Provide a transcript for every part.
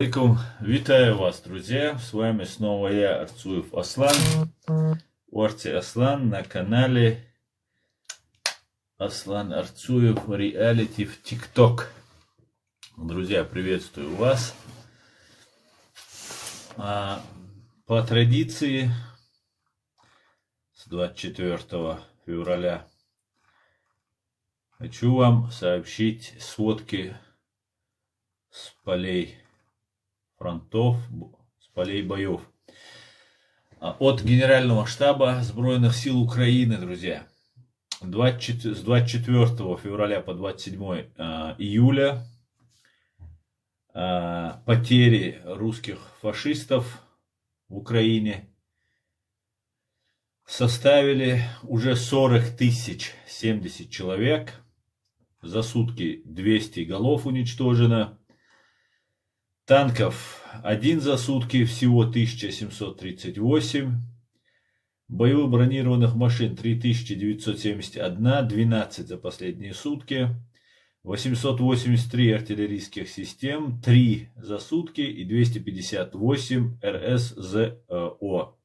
Алейкум. Витаю вас, друзья. С вами снова я, Арцуев Аслан. Орти Аслан на канале Аслан Арцуев Реалити в ТикТок. Друзья, приветствую вас. По традиции с 24 февраля хочу вам сообщить сводки с полей фронтов, с полей боев. От Генерального штаба Сбройных сил Украины, друзья. С 24 февраля по 27 июля потери русских фашистов в Украине составили уже 40 тысяч 70 человек. За сутки 200 голов уничтожено. Танков 1 за сутки, всего 1738. Боевых бронированных машин 3971, 12 за последние сутки. 883 артиллерийских систем, 3 за сутки и 258 РСЗО,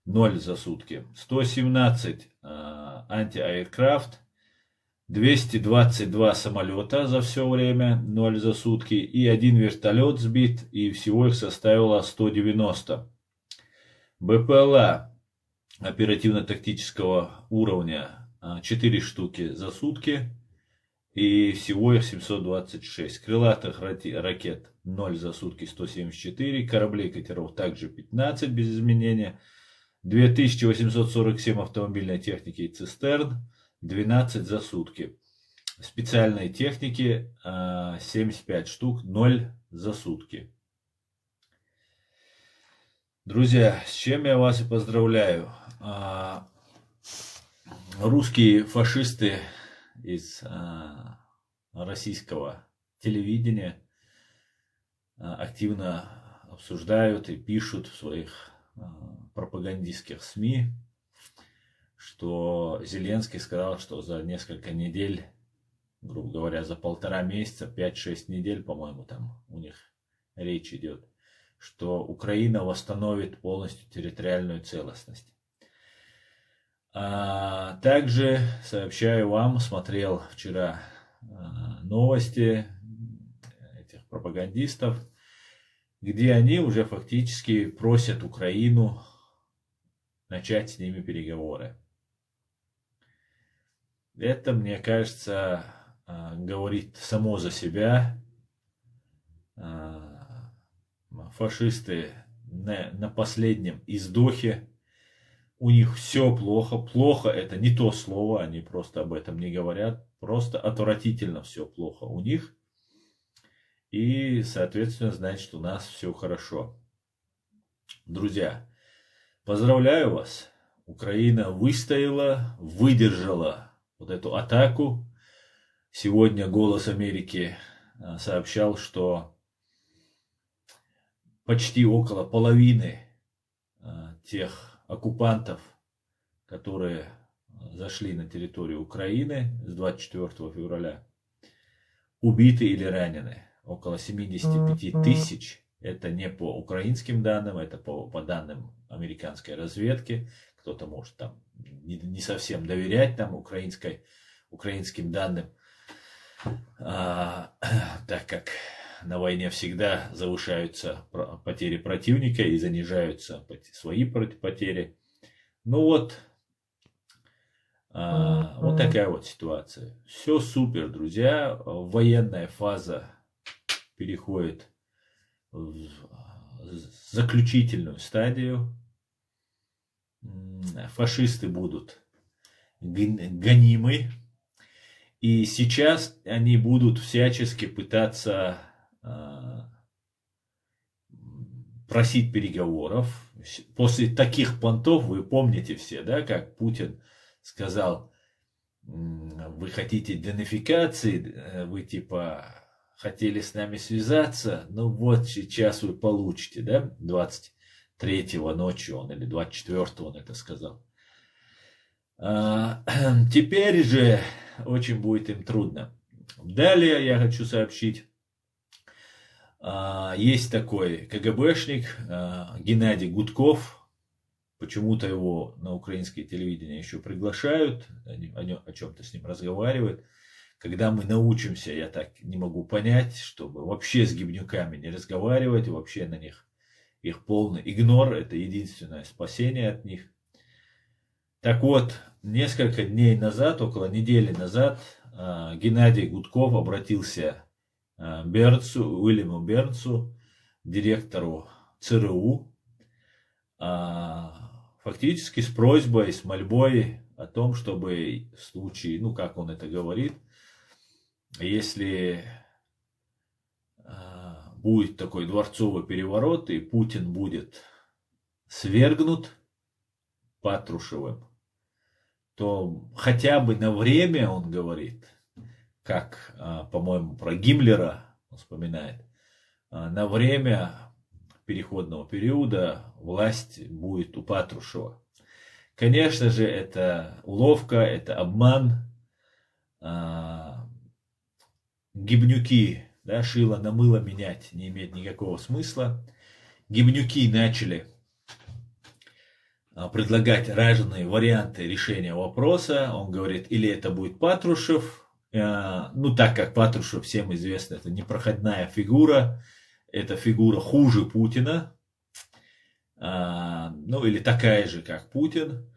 0 за сутки. 117 антиаэркрафт, 222 самолета за все время, 0 за сутки, и 1 вертолет сбит, и всего их составило 190. БПЛА оперативно-тактического уровня 4 штуки за сутки, и всего их 726. Крылатых ракет 0 за сутки 174, кораблей катеров также 15 без изменения, 2847 автомобильной техники и цистерн, 12 за сутки. Специальной техники 75 штук, 0 за сутки. Друзья, с чем я вас и поздравляю. Русские фашисты из российского телевидения активно обсуждают и пишут в своих пропагандистских СМИ, что Зеленский сказал, что за несколько недель, грубо говоря, за 1,5 месяца, 5-6 недель, по-моему, там у них речь идет, что Украина восстановит полностью территориальную целостность. Также сообщаю вам, смотрел вчера новости этих пропагандистов, где они уже фактически просят Украину начать с ними переговоры. Это, мне кажется, говорит само за себя. Фашисты на последнем издохе. У них все плохо. Плохо — это не то слово, они просто об этом не говорят. Просто отвратительно все плохо у них. И, соответственно, значит, что у нас все хорошо. Друзья, поздравляю вас. Украина выстояла, выдержала вот эту атаку. Сегодня «Голос Америки» сообщал, что почти около половины тех оккупантов, которые зашли на территорию Украины с 24 февраля, убиты или ранены. Около 75 тысяч. Это не по украинским данным, это по данным американской разведки. Кто-то может там не совсем доверять там украинским данным, так как на войне всегда завышаются потери противника и занижаются свои потери. Ну вот, вот такая вот ситуация. Все супер, друзья. Военная фаза переходит в заключительную стадию. Фашисты будут гонимы. И сейчас они будут всячески пытаться просить переговоров. После таких понтов, вы помните все, да, как Путин сказал: вы хотите денацификации, вы типа хотели с нами связаться, ну вот сейчас вы получите, да, 23-го ночью он или 24-го он это сказал. Теперь же очень будет им трудно. Далее я хочу сообщить Есть такой КГБшник Геннадий Гудков. Почему-то его на украинское телевидение еще приглашают, о чем-то с ним разговаривают. Когда мы научимся, я так не могу понять, чтобы вообще с гибнюками не разговаривать, вообще на них их полный игнор, это единственное спасение от них. Так вот, несколько дней назад, около недели назад, Геннадий Гудков обратился к Уильяму Бернсу, директору ЦРУ, фактически с просьбой, с мольбой о том, чтобы в случае, ну как он это говорит, если будет такой дворцовый переворот и Путин будет свергнут Патрушевым, то хотя бы на время, он говорит, как, по-моему, про Гиммлера он вспоминает, на время переходного периода власть будет у Патрушева. Конечно же, это уловка, это обман. Гибнюки, да, шило на мыло менять не имеет никакого смысла. Гибнюки начали предлагать разные варианты решения вопроса. Он говорит, или это будет Патрушев, ну так как Патрушев, всем известно, это непроходная фигура, это фигура хуже Путина, ну или такая же, как Путин.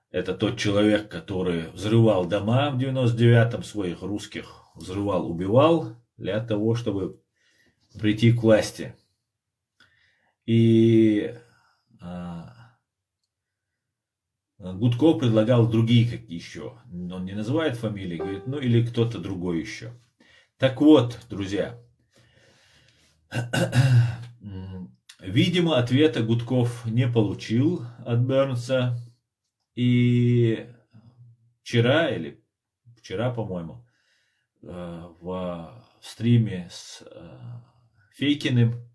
Это тот человек, который взрывал дома в 99-м, своих русских взрывал, убивал для того, чтобы прийти к власти. И Гудков предлагал другие как еще. Он не называет фамилии, говорит, ну или кто-то другой еще. Так вот, друзья, видимо, ответа Гудков не получил от Бернса. И вчера, по-моему, в стриме с Фейкиным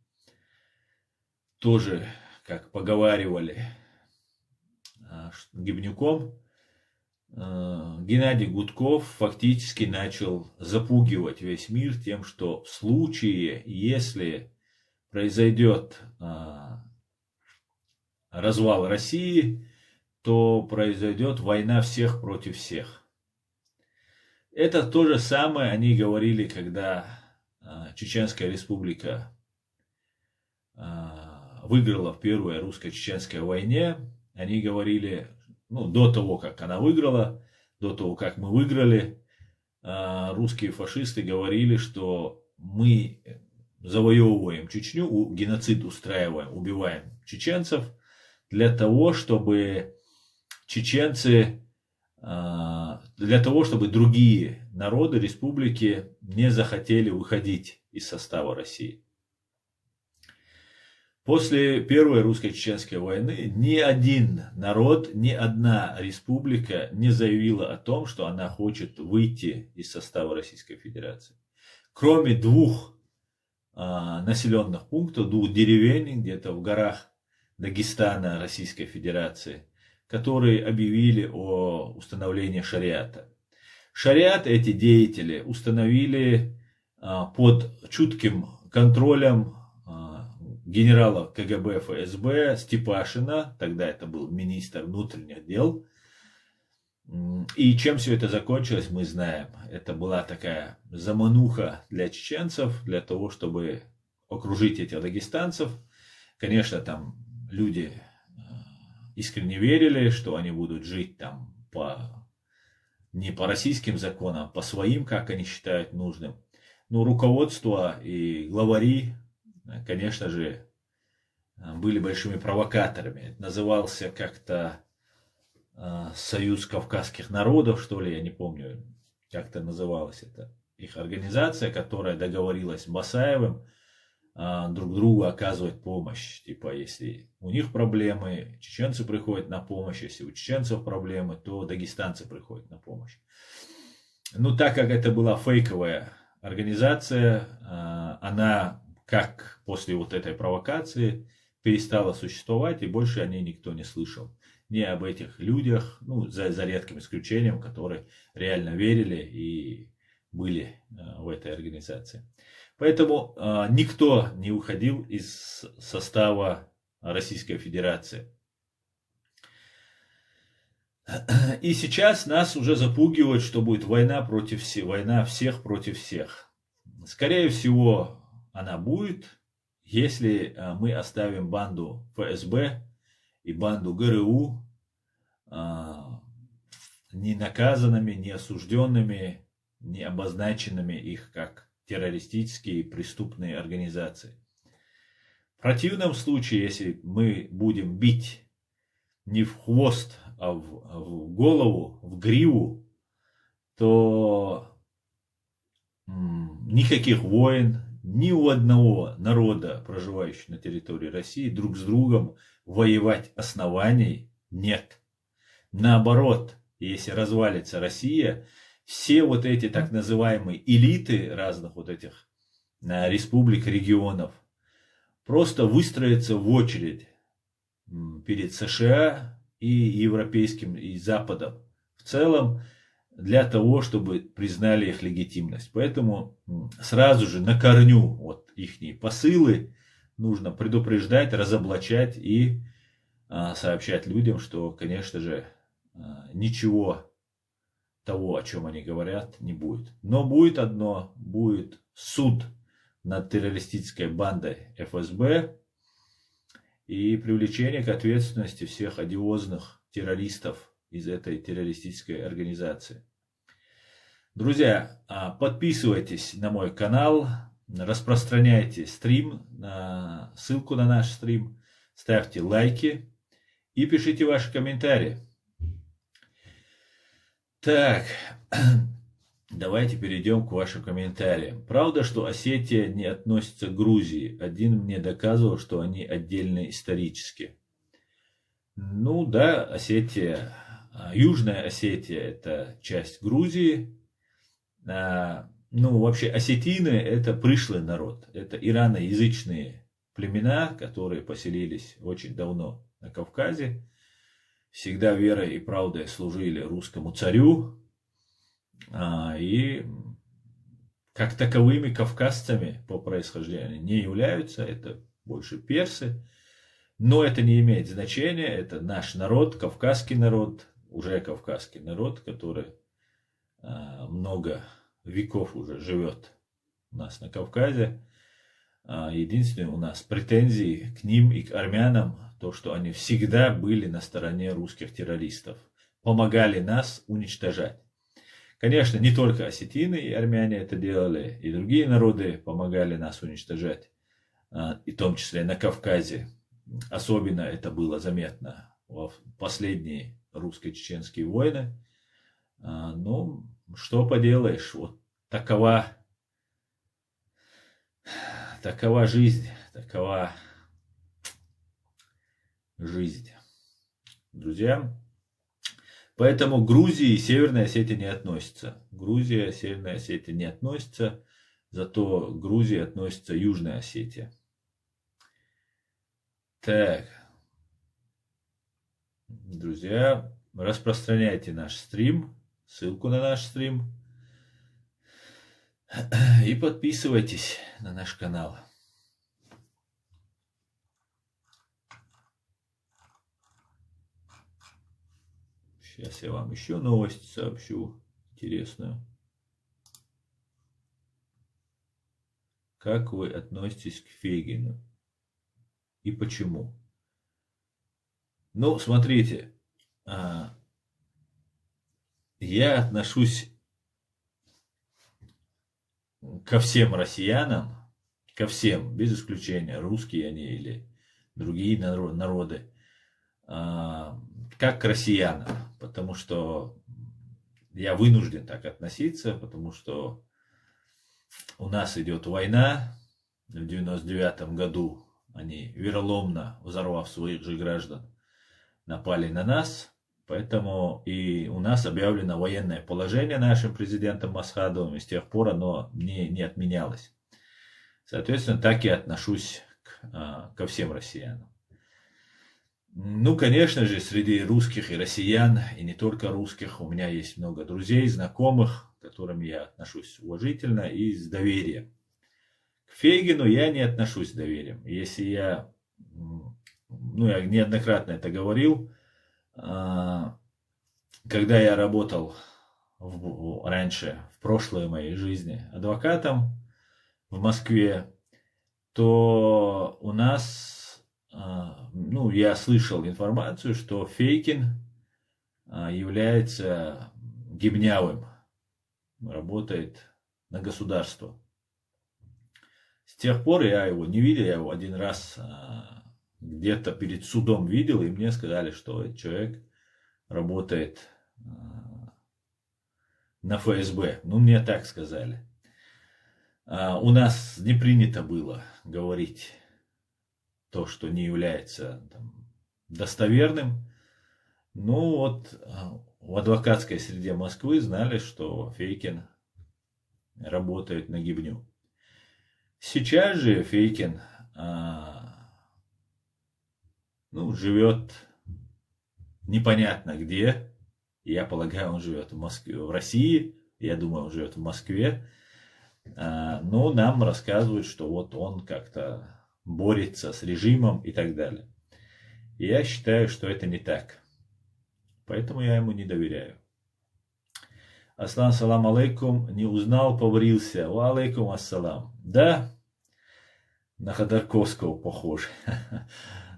тоже, как поговаривали, Гибнюком, Геннадий Гудков фактически начал запугивать весь мир тем, что в случае, если произойдет развал России, то произойдет война всех против всех. Это то же самое они говорили, когда Чеченская республика выиграла в Первой русско-чеченской войне. Они говорили, ну, до того, как она выиграла, до того, как мы выиграли, русские фашисты говорили, что мы завоевываем Чечню, геноцид устраиваем, убиваем чеченцев для того, чтобы чеченцы, для того, чтобы другие народы, республики не захотели выходить из состава России. После Первой русско-чеченской войны ни один народ, ни одна республика не заявила о том, что она хочет выйти из состава Российской Федерации. Кроме двух населенных пунктов, двух деревень где-то в горах Дагестана Российской Федерации, которые объявили о установлении шариата. Шариат эти деятели установили под чутким контролем генерала КГБ ФСБ Степашина, тогда это был министр внутренних дел. И чем все это закончилось, мы знаем. Это была такая замануха для чеченцев, для того, чтобы окружить этих дагестанцев. Конечно, там люди искренне верили, что они будут жить там не по российским законам, а по своим, как они считают нужным. Но руководство и главари, конечно же, были большими провокаторами. Это назывался как-то Союз Кавказских народов, что ли, я не помню, как это называлось. Это их организация, которая договорилась с Басаевым друг другу оказывать помощь. Типа, если у них проблемы, чеченцы приходят на помощь. Если у чеченцев проблемы, то дагестанцы приходят на помощь. Ну, так как это была фейковая организация, она, как после вот этой провокации, перестала существовать, и больше о ней никто не слышал. Ни об этих людях, ну, за редким исключением, которые реально верили и были в этой организации. Поэтому никто не уходил из состава Российской Федерации. И сейчас нас уже запугивают, что будет война против всех, война всех против всех. Скорее всего, она будет, если мы оставим банду ФСБ и банду ГРУ не наказанными, не осужденными, не обозначенными их как террористические преступные организации. В противном случае, если мы будем бить не в хвост, а в голову, в гриву, то никаких войн ни у одного народа, проживающего на территории России, друг с другом воевать оснований нет. Наоборот, если развалится Россия, все вот эти так называемые элиты разных вот этих республик, регионов просто выстроятся в очередь перед США и европейским, и Западом в целом для того, чтобы признали их легитимность. Поэтому сразу же на корню вот их посылы нужно предупреждать, разоблачать и сообщать людям, что, конечно же, ничего того, о чем они говорят, не будет. Но будет одно, будет суд над террористической бандой ФСБ и привлечение к ответственности всех одиозных террористов из этой террористической организации. Друзья, подписывайтесь на мой канал, распространяйте стрим, ссылку на наш стрим, ставьте лайки и пишите ваши комментарии. Так, давайте перейдем к вашим комментариям. Правда, что Осетия не относится к Грузии? Один мне доказывал, что они отдельные исторически. Ну да, Осетия, Южная Осетия – это часть Грузии. Ну, вообще, осетины – это пришлый народ. Это ираноязычные племена, которые поселились очень давно на Кавказе. Всегда верой и правдой служили русскому царю. И как таковыми кавказцами по происхождению не являются. Это больше персы. Но это не имеет значения. Это наш народ, кавказский народ, уже кавказский народ, который много веков уже живет у нас на Кавказе. Единственное, у нас претензии к ним и к армянам, то, что они всегда были на стороне русских террористов, помогали нас уничтожать. Конечно, не только осетины и армяне это делали, и другие народы помогали нас уничтожать, и в том числе на Кавказе. Особенно это было заметно в последние русско-чеченские войны. Ну, что поделаешь, вот такова жизнь, такова жизнь, друзья. Поэтому к Грузии и Северной Осетии не относятся. Грузия, Северная Осетия не относятся, зато к Грузии относится Южная Осетия. Так, друзья, распространяйте наш стрим, ссылку на наш стрим. И подписывайтесь на наш канал. Сейчас я вам еще новость сообщу интересную. Как вы относитесь к Фейгину? И почему? Ну, смотрите. Я отношусь ко всем россиянам, ко всем, без исключения, русские они или другие народы, как к россиянам, потому что я вынужден так относиться, потому что у нас идет война. В 1999 году они вероломно, взорвав своих же граждан, напали на нас. Поэтому и у нас объявлено военное положение нашим президентом Масхадовым, и с тех пор оно не отменялось. Соответственно, так и отношусь ко всем россиянам. Ну, конечно же, среди русских и россиян, и не только русских, у меня есть много друзей, знакомых, к которым я отношусь уважительно и с доверием. К Фейгину я не отношусь с доверием. Если я неоднократно это говорил, когда я работал раньше, в прошлой моей жизни, адвокатом в Москве, то у нас, я слышал информацию, что Фейкин является гибнявым, работает на государство. С тех пор я его не видел, я его один раз где-то перед судом видел, и мне сказали, что этот человек работает на ФСБ. Мне так сказали. У нас не принято было говорить то, что не является достоверным. В адвокатской среде Москвы знали, что Фейкин работает на гибню. Сейчас же Фейкин живет непонятно где. Я полагаю, он живет в Москве, в России. Я думаю, он живет в Москве. Но нам рассказывают, что вот он как-то борется с режимом и так далее. И я считаю, что это не так. Поэтому я ему не доверяю. Аслан, салам алейкум. Не узнал, побрился. Ва алейкум ассалам. Да, на Ходорковского похож.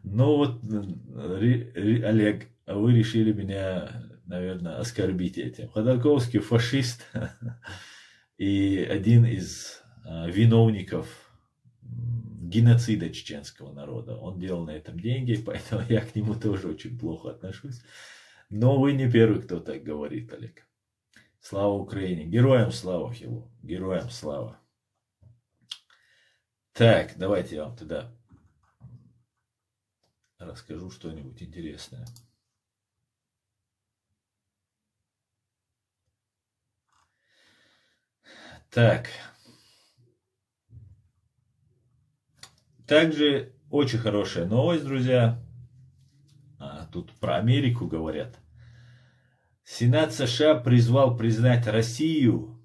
Олег, вы решили меня, наверное, оскорбить этим. Ходорковский фашист и один из виновников геноцида чеченского народа. Он делал на этом деньги, поэтому я к нему тоже очень плохо отношусь. Но вы не первый, кто так говорит, Олег. Слава Украине. Героям слава, Хилу. Героям слава. Так, давайте я вам тогда расскажу что-нибудь интересное. Так. Также очень хорошая новость, друзья. Тут про Америку говорят. Сенат США призвал признать Россию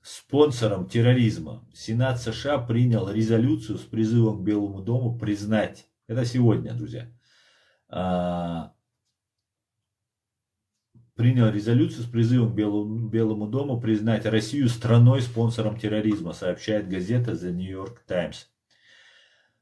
спонсором терроризма. Сенат США принял резолюцию с призывом к Белому дому признать. Это сегодня, друзья. Принял резолюцию с призывом к Белому дому признать Россию страной-спонсором терроризма, сообщает газета The New York Times.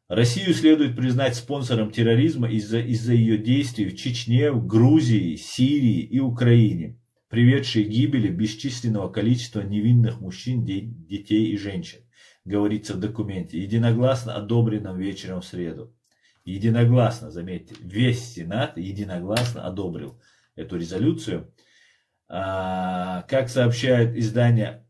Россию следует признать спонсором терроризма из-за ее действий в Чечне, в Грузии, Сирии и Украине, приведшей к гибели бесчисленного количества невинных мужчин, детей и женщин, говорится в документе, единогласно одобренном вечером в среду. Единогласно, заметьте, весь Сенат единогласно одобрил эту резолюцию. Как сообщает издание,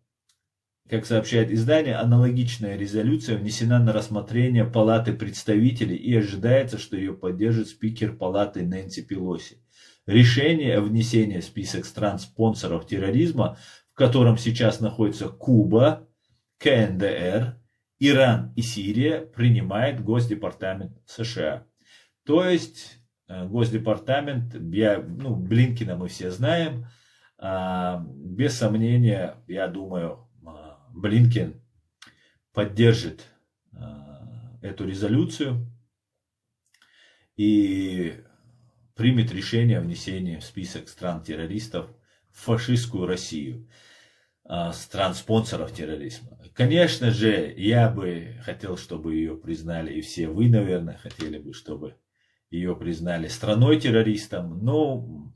аналогичная резолюция внесена на рассмотрение Палаты представителей и ожидается, что ее поддержит спикер Палаты Нэнси Пелоси. Решение о внесении в список стран-спонсоров терроризма, в котором сейчас находятся Куба, КНДР, Иран и Сирия, принимает Госдепартамент США. То есть Госдепартамент, Блинкина мы все знаем, без сомнения, я думаю, Блинкин поддержит эту резолюцию и примет решение о внесении в список стран-террористов в фашистскую Россию, стран-спонсоров терроризма. Конечно же, я бы хотел, чтобы ее признали, и все вы, наверное, хотели бы, чтобы ее признали страной-террористом, но,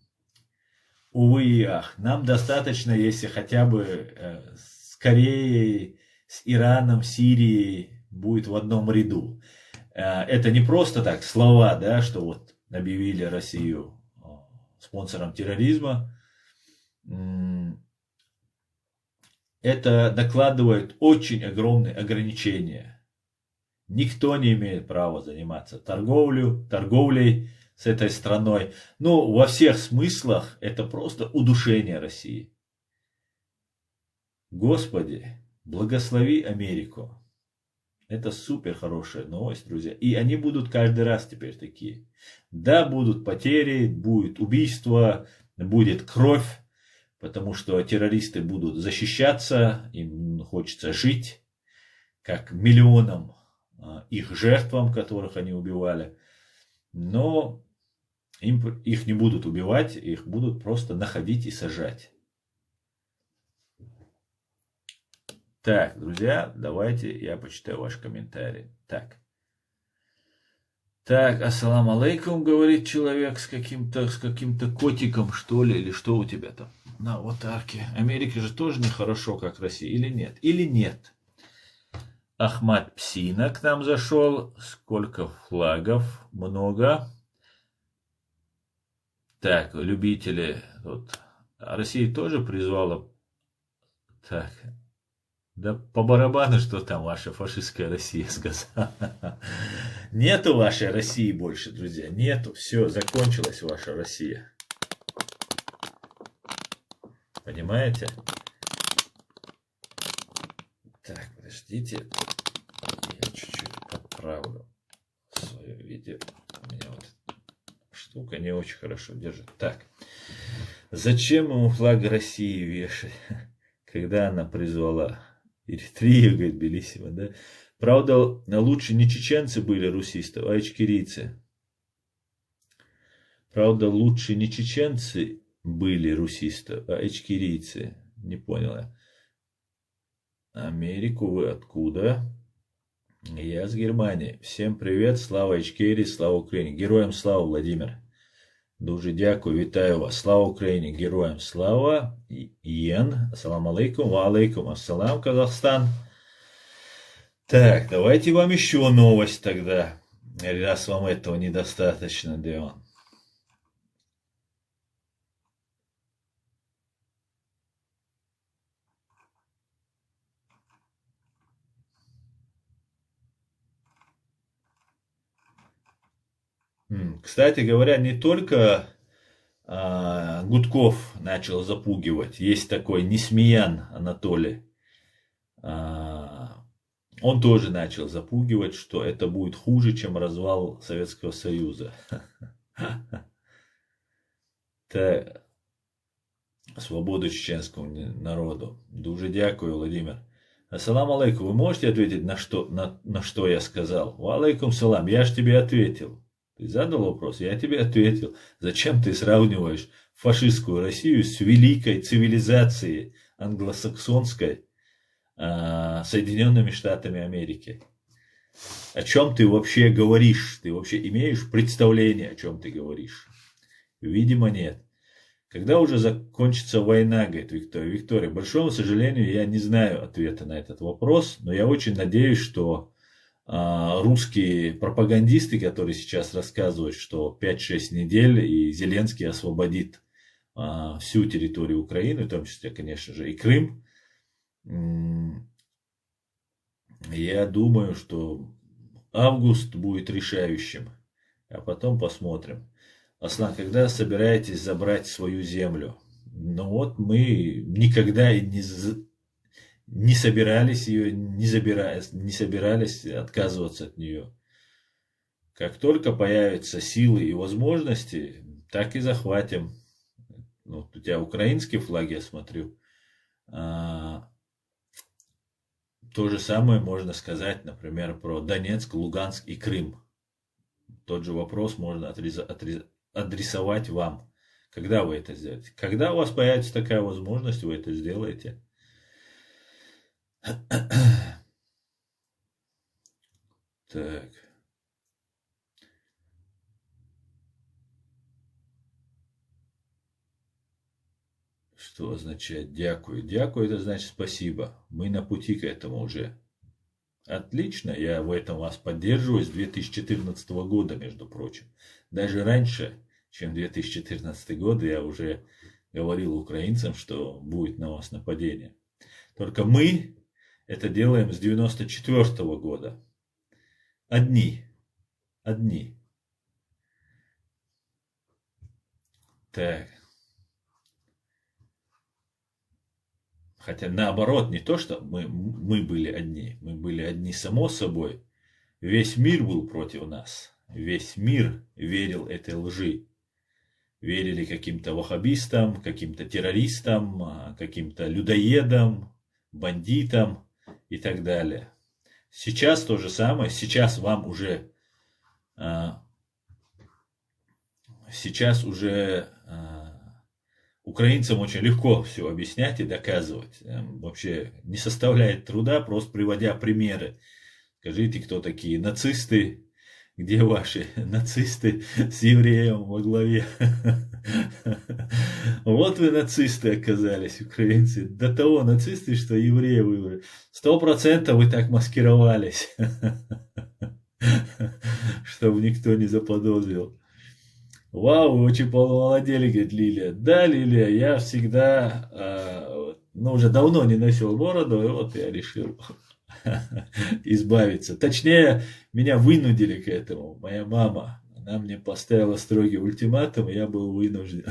увы и ах, нам достаточно, если хотя бы с Кореей, с Ираном, Сирией будет в одном ряду. Это не просто так слова, да, что вот объявили Россию спонсором терроризма. Это накладывает очень огромные ограничения. Никто не имеет права заниматься торговлей с этой страной. Но во всех смыслах это просто удушение России. Господи, благослови Америку. Это супер хорошая новость, друзья. И они будут каждый раз теперь такие. Да, будут потери, будет убийство, будет кровь. Потому что террористы будут защищаться, им хочется жить. как миллионам их жертвам, которых они убивали. Но их не будут убивать, их будут просто находить и сажать. Так, друзья, давайте я почитаю ваш комментарий. Так, ассаламу алейкум, говорит человек с каким-то котиком, что ли, или что у тебя там на аватарке. Америке же тоже нехорошо, как Россия, или нет? Или нет? Ахмад Псина к нам зашел. Сколько флагов? Много. Так, любители. Вот. Россия тоже призвала. Так. Да по барабану, что там ваша фашистская Россия сказала. Нету вашей России больше, друзья. Нету. Все, закончилась ваша Россия. Понимаете? Так, подождите. Я чуть-чуть подправлю свое видео. У меня вот штука не очень хорошо держит. Так. Зачем ему флаг России вешать, когда она призвала Эритрию, говорит Белиссимо, да? Правда, лучше не чеченцы были русистов, а ичкерийцы. Правда, лучше не чеченцы были русистов, а ичкерийцы. Не понял я. Америку вы откуда? Я с Германии. Всем привет, слава Ичкерии, слава Украине. Героям слава, Владимир. Дуже дякую, вітаю вас. Слава Україні, героям слава. Иен, ассаламу алейкум, ва алейкум ассалам, Казахстан. Так, давайте вам еще новость тогда, раз вам этого недостаточно, Деон. Кстати говоря, не только Гудков начал запугивать. Есть такой Несмеян Анатолий. Он тоже начал запугивать, что это будет хуже, чем развал Советского Союза. Это свободу чеченскому народу. Дуже дякую, Владимир. Ассаламу алейкум. Вы можете ответить на что я сказал? Ва алейкум салам. Я же тебе ответил. Ты задал вопрос, я тебе ответил. Зачем ты сравниваешь фашистскую Россию с великой цивилизацией англосаксонской Соединенными Штатами Америки? О чем ты вообще говоришь? Ты вообще имеешь представление, о чем ты говоришь? Видимо, нет. Когда уже закончится война, говорит Виктория. Виктория, к большому сожалению, я не знаю ответа на этот вопрос, но я очень надеюсь, что русские пропагандисты, которые сейчас рассказывают, что 5-6 недель и Зеленский освободит всю территорию Украины, в том числе, конечно же, и Крым, я думаю, что август будет решающим, а потом посмотрим. Аслан, когда собираетесь забрать свою землю? Ну вот мы никогда и не собирались ее, не собирались отказываться от нее. Как только появятся силы и возможности, так и захватим. Вот у тебя украинские флаги, я смотрю. То же самое можно сказать, например, про Донецк, Луганск и Крым. Тот же вопрос можно адресовать вам. Когда вы это сделаете? Когда у вас появится такая возможность, вы это сделаете. Так. Что означает дякую? Дякую, это значит спасибо. Мы на пути к этому уже. Отлично, я в этом вас поддерживаю с 2014 года, между прочим. Даже раньше, чем 2014 год, я уже говорил украинцам, что будет на вас нападение. Только мы это делаем с 94 года. Одни. Так. Хотя наоборот, не то, что мы были одни. Мы были одни само собой. Весь мир был против нас. Весь мир верил этой лжи. Верили каким-то ваххабистам, каким-то террористам, каким-то людоедам, бандитам и так далее. Сейчас то же самое, сейчас вам уже, а, сейчас уже украинцам очень легко все объяснять и доказывать. Вообще не составляет труда, просто приводя примеры. Скажите, кто такие нацисты, где ваши нацисты с евреем во главе? Вот вы нацисты оказались, украинцы. До того нацисты, что евреи выбрали. 100% вы так маскировались, чтобы никто не заподозрил. Вау, вы очень помолодели, говорит Лилия. Да, Лилия, я всегда, ну уже давно не носил бороду, и вот я решил избавиться. Точнее, меня вынудили к этому. Моя мама, она мне поставила строгий ультиматум, и я был вынужден.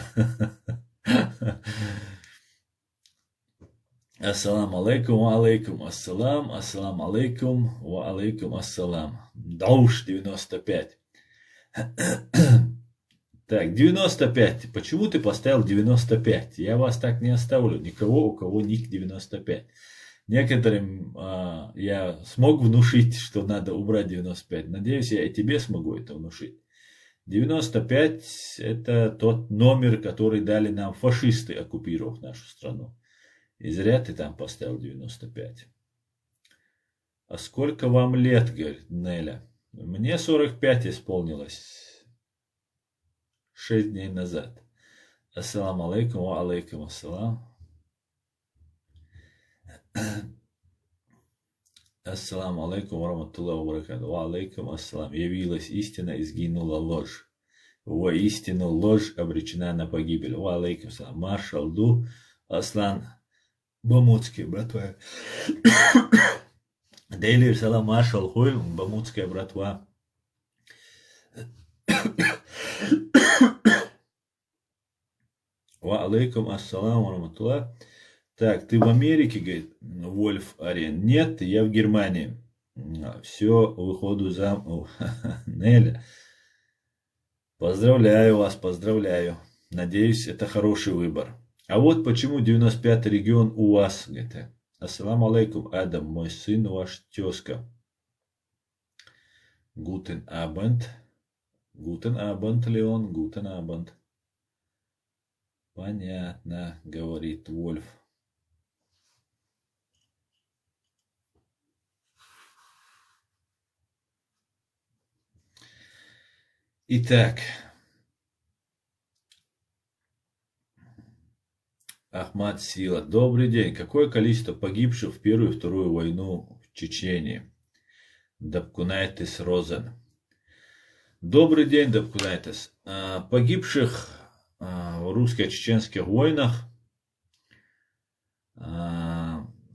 Ассаламу алейкум, ва алейкум ассалам, ассаламу алейкум, ва алейкум ассалам. Дауш 95. Так, 95. Почему ты поставил 95? Я вас так не оставлю. Никого, у кого ник 95. Некоторым я смог внушить, что надо убрать 95. Надеюсь, я и тебе смогу это внушить. 95 это тот номер, который дали нам фашисты, оккупировав нашу страну. И зря ты там поставил 95. А сколько вам лет, говорит Неля? Мне 45 исполнилось 6 дней назад. Ассаламу алейкум, ва алейкум ассалам. Ассаламу алейкум, ва рахматуллахи ва баракатуху. Ва алейкум ассалам. Явилась истина и сгинула ложь. Воистину ложь обречена на погибель. Ва алейкум ассалам. Маршал Ду, Аслан Бамутский, братва. Дейли салам маршал Хуй, Бамутская братва. Ва алейкум ассалам ва рахматуллах. Так, ты в Америке, говорит Вольф Арен? Нет, я в Германии. Все, выходу замуж. Неля, поздравляю вас, поздравляю. Надеюсь, это хороший выбор. А вот почему 95-й регион у вас, говорит. Ассаламу алейкум, Адам, мой сын, ваш тезка. Гутен Абенд. Гутен Абенд, Леон, Гутен Абенд. Понятно, говорит Вольф. Итак, Ахмад Сила. Добрый день. Какое количество погибших в Первую и Вторую войну в Чечении? Дапкунайтес Розен. Добрый день, Дапкунайтес. Погибших в русско-чеченских войнах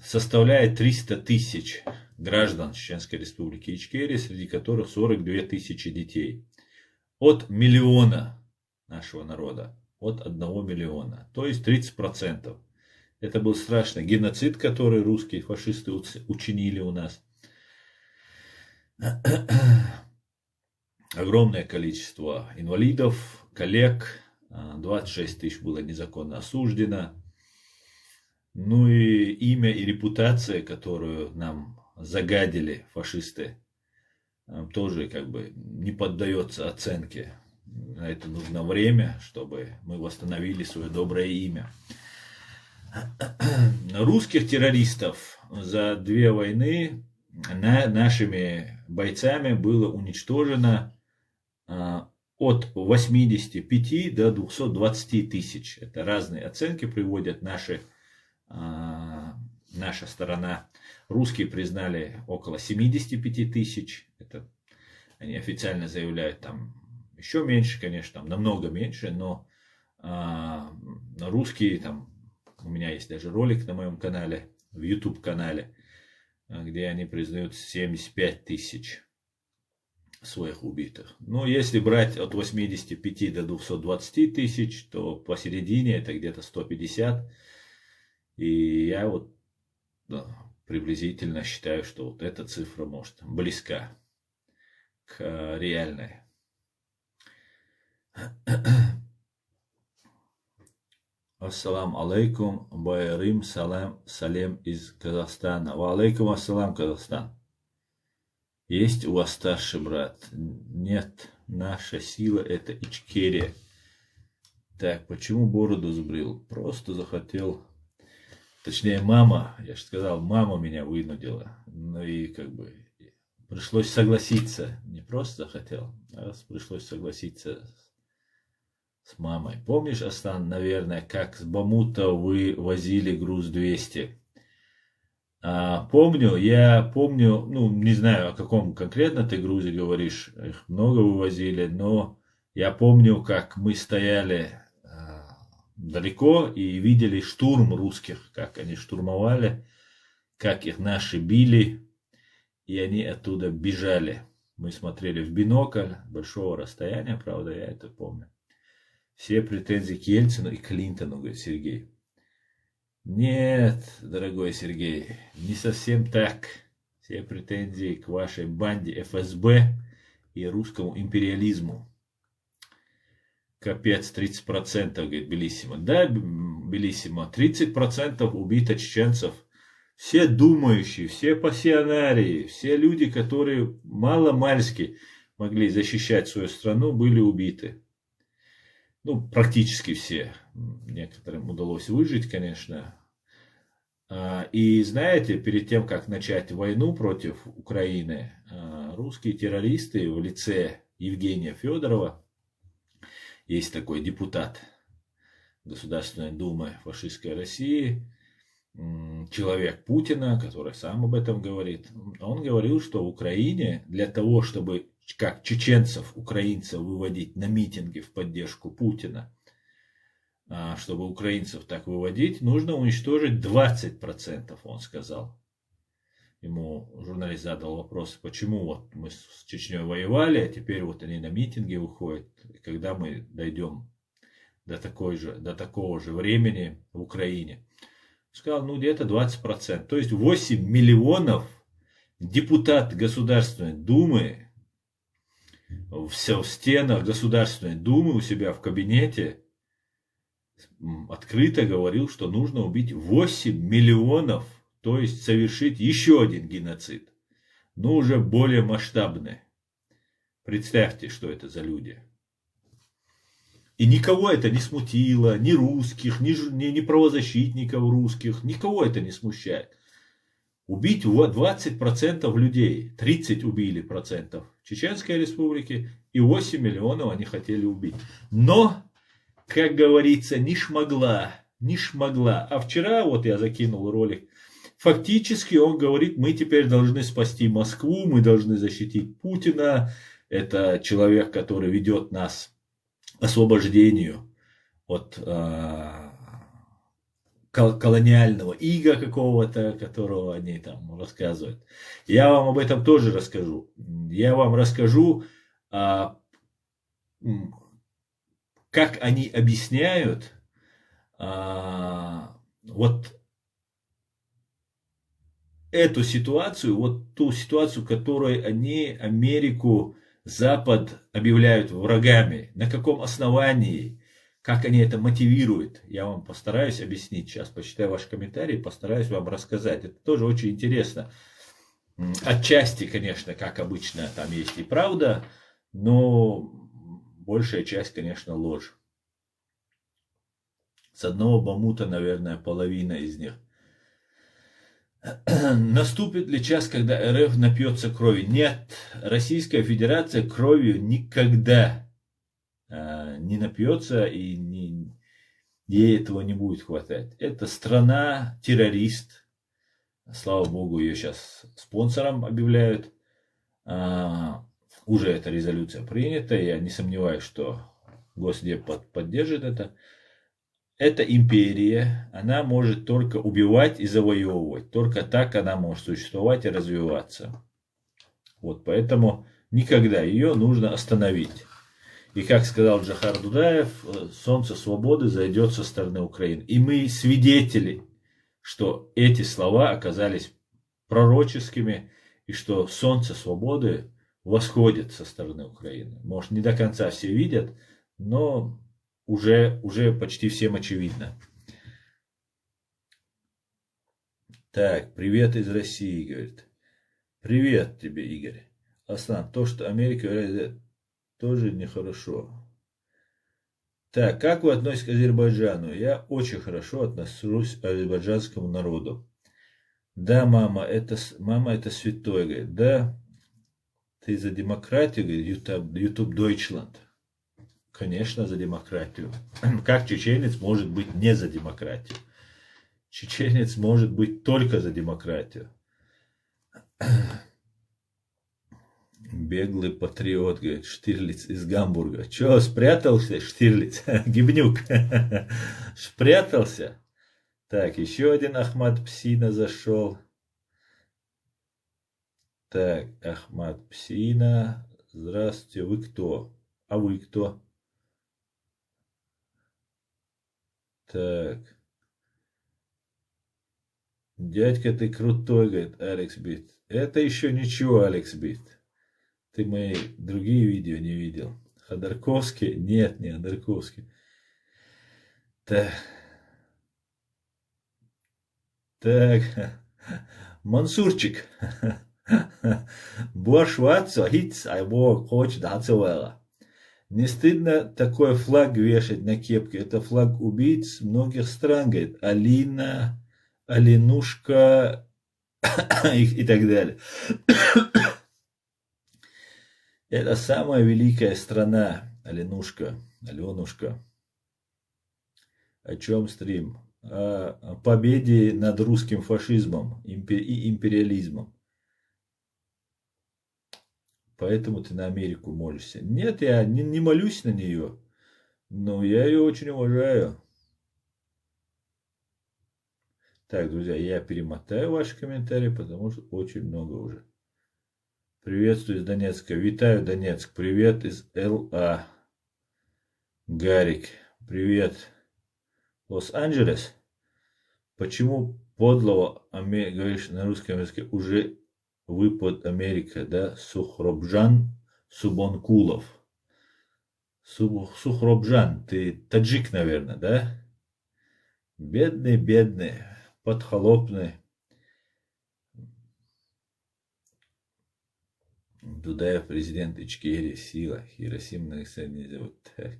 составляет 300 тысяч граждан Чеченской Республики Ичкерия, среди которых 42 тысячи детей. От миллиона нашего народа. От 1 миллиона. То есть 30%. Это был страшный геноцид, который русские фашисты учинили у нас. Огромное количество инвалидов, коллег. 26 тысяч было незаконно осуждено. Ну и имя и репутация, которую нам загадили фашисты, тоже как бы не поддается оценке. На это нужно время, чтобы мы восстановили свое доброе имя. Русских террористов за 2 войны нашими бойцами было уничтожено от 85 до 220 тысяч. Это разные оценки приводят наша сторона. Русские признали около 75 тысяч. Это они официально заявляют там еще меньше, конечно, там намного меньше, но русские там, у меня есть даже ролик на моем канале, в YouTube канале, где они признают 75 тысяч своих убитых. Но если брать от 85 до 220 тысяч, то посередине это где-то 150. И я вот приблизительно считаю, что вот эта цифра может близка к реальной. Ассалам алейкум, Байрим Салем из Казахстана. Ва алейкум ассалам, Казахстан. Есть у вас старший брат? Нет, наша сила это Ичкерия. Так, почему бороду сбрил? Просто захотел. Точнее, мама, я же сказал, мама меня вынудила. Ну и как бы пришлось согласиться. Не просто захотел, а пришлось согласиться с мамой. Помнишь, Астан, наверное, как с Бамута вы возили груз 200? Помню, я помню, ну, не знаю, о каком конкретно ты грузе говоришь, их много вывозили, но я помню, как мы стояли далеко и видели штурм русских, как они штурмовали, как их наши били, и они оттуда бежали. Мы смотрели в бинокль, большого расстояния, правда, я это помню. Все претензии к Ельцину и Клинтону, говорит Сергей. Нет, дорогой Сергей, не совсем так. Все претензии к вашей банде ФСБ и русскому империализму. Капец, 30%, говорит Белиссимо. Да, Белиссимо, 30% убито чеченцев. Все думающие, все пассионарии, все люди, которые мало-мальски могли защищать свою страну, были убиты. Ну, практически все. Некоторым удалось выжить, конечно. И знаете, перед тем, как начать войну против Украины, русские террористы в лице Евгения Федорова, есть такой депутат Государственной Думы фашистской России, человек Путина, который сам об этом говорит, он говорил, что в Украине для того, чтобы как чеченцев, украинцев выводить на митинги в поддержку Путина, чтобы украинцев так выводить, нужно уничтожить 20%, он сказал. Ему журналист задал вопрос, почему вот мы с Чечней воевали, а теперь вот они на митинги выходят, когда мы дойдем до такого же времени в Украине. Сказал, ну где-то 20%. То есть 8 миллионов депутат Государственной Думы в стенах Государственной Думы у себя в кабинете открыто говорил, что нужно убить 8 миллионов, то есть совершить еще один геноцид, но уже более масштабный. Представьте, что это за люди. И никого это не смутило, ни русских, ни правозащитников русских, никого это не смущает. Убить 20% людей, 30 убили процентов в Чеченской Республике, и 8 миллионов они хотели убить. Но, как говорится, не шмогла. А вчера, вот я закинул ролик, фактически он говорит, мы теперь должны спасти Москву, мы должны защитить Путина. Это человек, который ведет нас к освобождению от колониального ига какого-то, которого они там рассказывают. Я вам об этом тоже расскажу. Я вам расскажу, как они объясняют вот эту ситуацию, вот ту ситуацию, в которой они Америку, Запад объявляют врагами. На каком основании? Как они это мотивируют, я вам постараюсь объяснить. Сейчас почитаю ваши комментарии, постараюсь вам рассказать. Это тоже очень интересно. Отчасти, конечно, как обычно, там есть и правда, но большая часть, конечно, ложь. С одного Бамута, наверное, половина из них. Наступит ли час, когда РФ напьется крови? Нет, Российская Федерация кровью никогда не напьется, и ей этого не будет хватать. Это страна-террорист. Слава богу, ее сейчас спонсором объявляют. Уже эта резолюция принята. Я не сомневаюсь, что Госдеп поддержит это. Это империя. Она может только убивать и завоевывать. Только так она может существовать и развиваться. Вот поэтому никогда ее нужно остановить. И как сказал Джохар Дудаев, солнце свободы зайдет со стороны Украины. И мы свидетели, что эти слова оказались пророческими, и что солнце свободы восходит со стороны Украины. Может, не до конца все видят, но уже почти всем очевидно. Так, привет из России, говорит. Привет тебе, Игорь. Аслан, то, что Америка тоже нехорошо. Так, как вы относитесь к Азербайджану? Я очень хорошо отношусь к азербайджанскому народу. Да, мама это святое, говорит. Да, ты за демократию, говорит, YouTube Deutschland. Конечно, за демократию. Как чеченец может быть не за демократию? Чеченец может быть только за демократию. Беглый патриот, говорит, Штирлиц из Гамбурга. Че, спрятался, Штирлиц? Гибнюк. Спрятался? Так, еще один Ахмад Псина зашел. Так, Ахмад Псина. Здравствуйте, вы кто? А вы кто? Так. Дядька, ты крутой, говорит Алекс Бит. Это еще ничего, Алекс Бит. Ты мои другие видео не видел. Ходорковский? Нет, не Ходорковский. Так. Так. Мансурчик. Буашвацо, хитс, айбо, коч, дацевела. Не стыдно такой флаг вешать на кепке? Это флаг убийц многих стран, говорит. Алина, Алинушка и так далее. Это самая великая страна, Аленушка, Аленушка. О чем стрим? О победе над русским фашизмом и империализмом. Поэтому ты на Америку молишься. Нет, я не молюсь на нее, но я ее очень уважаю. Так, друзья, я перемотаю ваши комментарии, потому что очень много уже. Приветствую из Донецка. Витаю, Донецк. Привет из ЛА. Гарик. Привет. Лос-Анджелес. Почему подлого, говоришь на русском языке, уже вы под Америка, да? Сухробжан Субонкулов. Сухробжан, ты таджик, наверное, да? Бедный, бедный, подхолопный. Дудаев президент Ичкерии, сила, Хиросима, вот так.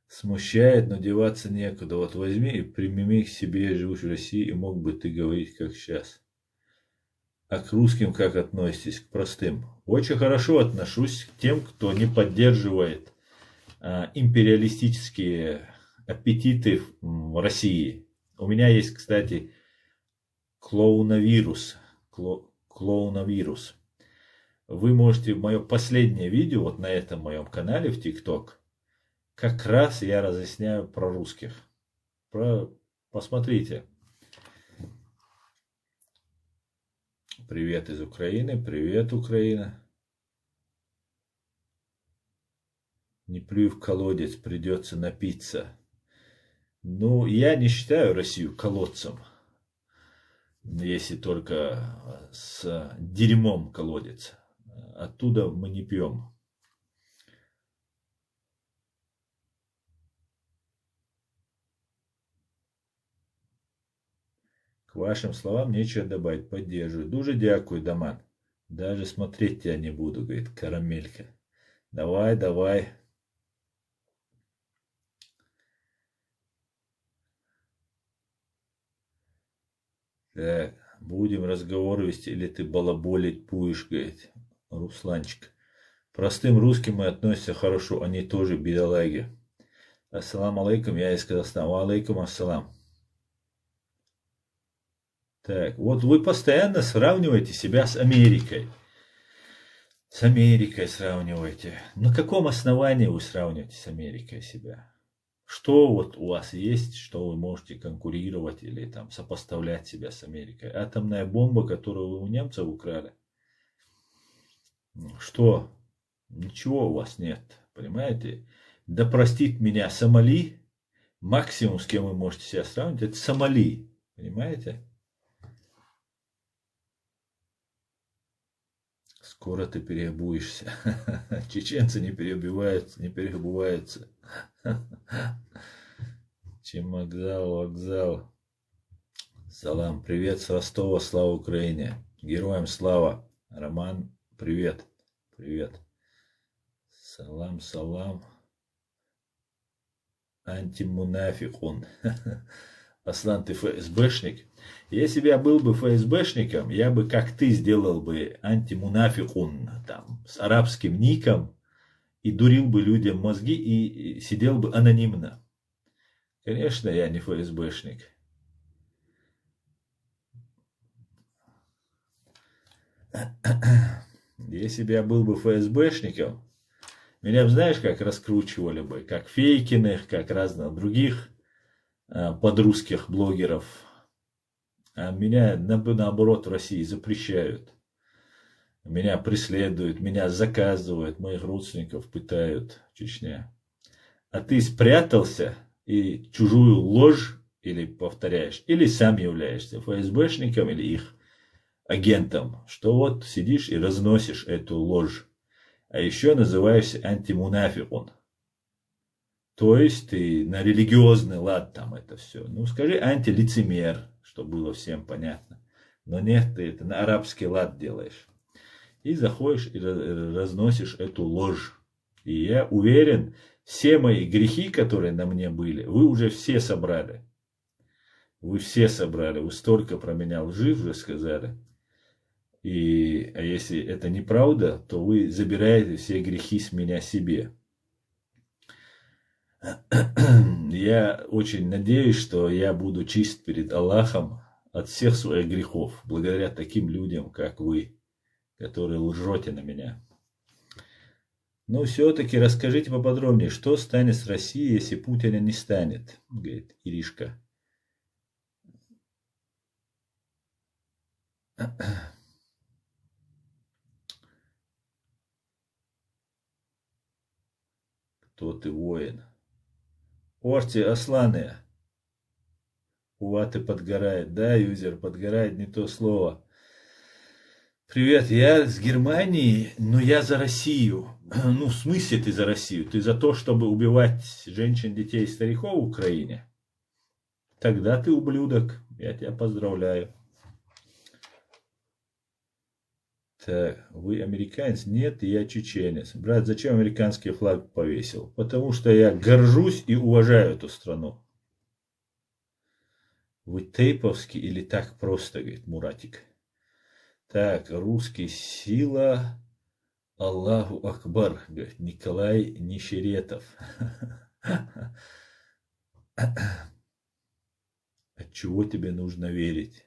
Смущает, но деваться некуда. Вот возьми и прими к себе, живешь в России, и мог бы ты говорить, как сейчас. А к русским как относитесь, к простым? Очень хорошо отношусь к тем, кто не поддерживает империалистические аппетиты в России. У меня есть, кстати, клоунавирус. Клоунавирус. Вы можете мое последнее видео вот на этом моем канале в ТикТок, как раз я разъясняю про русских. Посмотрите. Привет из Украины. Привет, Украина. Не плюй в колодец, придется напиться. Ну, я не считаю Россию колодцем. Если только с дерьмом колодец. Оттуда мы не пьем. К вашим словам нечего добавить. Поддерживаю. Дуже дякую, Даман. Даже смотреть тебя не буду, говорит Карамелька. Давай, давай. Так, будем разговор вести, или ты балаболить будешь, говорит Русланчик. Простым русским мы относимся хорошо, они тоже бедолаги. Ассаламу алейкум, я из Казахстана. Алейкум ассалам. Так, вот вы постоянно сравниваете себя с Америкой. С Америкой сравниваете. На каком основании вы сравниваете с Америкой себя? Что вот у вас есть, что вы можете конкурировать или там сопоставлять себя с Америкой? Атомная бомба, которую вы у немцев украли? Что? Ничего у вас нет, понимаете? Да простит меня Сомали, максимум, с кем вы можете себя сравнить, это Сомали, понимаете? Скоро ты переобуешься. Чеченцы не переобуваются, не переобуваются. Чемокзал, вокзал. Салам, привет с Ростова, слава Украине. Героям слава. Роман, привет. Привет. Салам, салам. Антимунафикун. Аслан, ты ФСБшник? Если бы я был бы ФСБшником, я бы, как ты, сделал бы антимунафикун, там, с арабским ником, и дурил бы людям мозги и сидел бы анонимно. Конечно, я не ФСБшник. Если бы я был бы ФСБшником, меня бы, знаешь, как раскручивали бы, как Фейкиных, как разных других подрусских блогеров. А меня, наоборот, в России запрещают. Меня преследуют, меня заказывают, моих родственников пытают в Чечне. А ты спрятался и чужую ложь или повторяешь, или сам являешься ФСБшником или их агентом, что вот сидишь и разносишь эту ложь. А еще называешься антимунафикун. То есть ты на религиозный лад там это все. Ну скажи антилицемер, чтобы было всем понятно. Но нет, ты это на арабский лад делаешь. И заходишь и разносишь эту ложь. И я уверен, все мои грехи, которые на мне были, вы уже все собрали. Вы все собрали. Вы столько про меня лжи уже сказали. А если это неправда, то вы забираете все грехи с меня себе. Я очень надеюсь, что я буду чист перед Аллахом от всех своих грехов, благодаря таким людям, как вы, которые лжете на меня. Но все-таки расскажите поподробнее, что станет с Россией, если Путина не станет, говорит Иришка. Кто ты, воин? Орти, Асланы. Уваты подгорает. Да, юзер, подгорает не то слово. Привет, я с Германии, но я за Россию. Ну, в смысле ты за Россию? Ты за то, чтобы убивать женщин, детей и стариков в Украине? Тогда ты ублюдок. Я тебя поздравляю. Так, вы американец? Нет, я чеченец. Брат, зачем американский флаг повесил? Потому что я горжусь и уважаю эту страну. Вы тейповский или так просто, говорит Муратик. Так, русский сила, Аллаху Акбар, говорит Николай Нищеретов. От чего тебе нужно верить?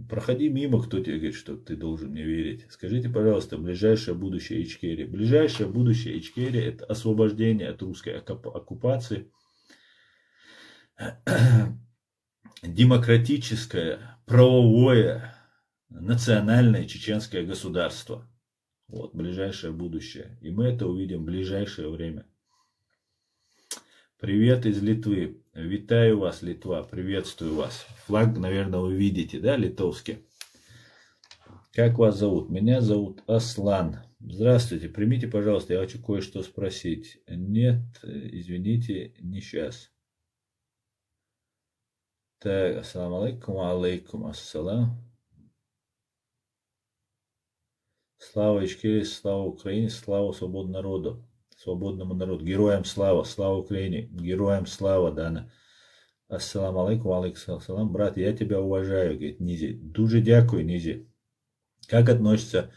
Проходи мимо, кто тебе говорит, что ты должен мне верить. Скажите, пожалуйста, ближайшее будущее Ичкерии. Ближайшее будущее Ичкерии — это освобождение от русской оккупации, демократическое, правовое, национальное чеченское государство. Вот, ближайшее будущее. И мы это увидим в ближайшее время. Привет из Литвы. Витаю вас, Литва. Приветствую вас. Флаг, наверное, вы видите, да, литовский? Как вас зовут? Меня зовут Аслан. Здравствуйте. Примите, пожалуйста, я хочу кое-что спросить. Нет, извините, не сейчас. Так, ассаламу алейкум, ассалам. Слава Ичкерии, слава Украине, слава свободному народу. Свободному народу. Героям слава, слава Украине. Героям слава, Дана. Ассаламу алейкум, алейкум ассалам. Брат, я тебя уважаю, говорит Низи. Дуже дякую, Низи. Как относится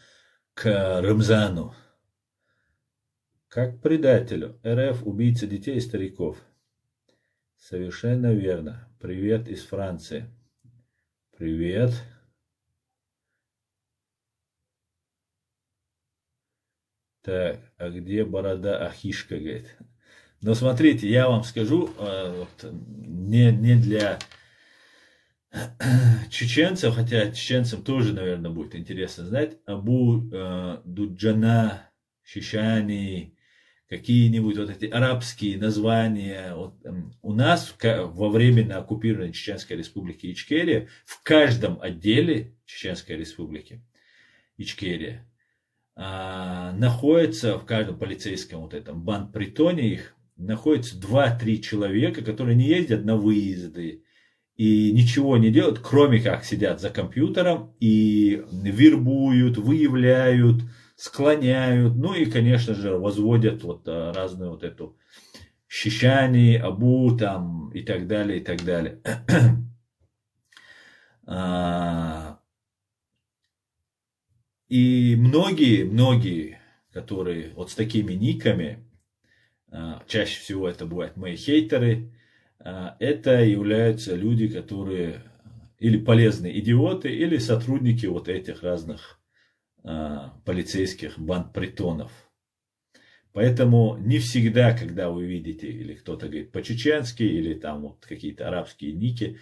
к Рамзану? Как к предателю. РФ убийца детей и стариков. Совершенно верно. Привет из Франции. Привет. Так, а где борода Ахишка, говорит. Но смотрите, я вам скажу, вот, не для чеченцев, хотя чеченцам тоже, наверное, будет интересно знать, Абу Дуджана, Шишани, какие-нибудь вот эти арабские названия. Вот, у нас во временно оккупированной Чеченской республики Ичкерия, в каждом отделе Чеченской республики Ичкерия находится, в каждом полицейском вот этом банд-притоне их, находится 2-3 человека, которые не ездят на выезды и ничего не делают, кроме как сидят за компьютером и вербуют, выявляют, склоняют, ну и, конечно же, возводят вот разную вот эту Шишани, Абу там и так далее, и так далее. И многие, которые вот с такими никами, чаще всего это бывают мои хейтеры, это являются люди, которые или полезные идиоты, или сотрудники вот этих разных полицейских банд-притонов. Поэтому не всегда, когда вы видите, или кто-то говорит по-чеченски, или там вот какие-то арабские ники,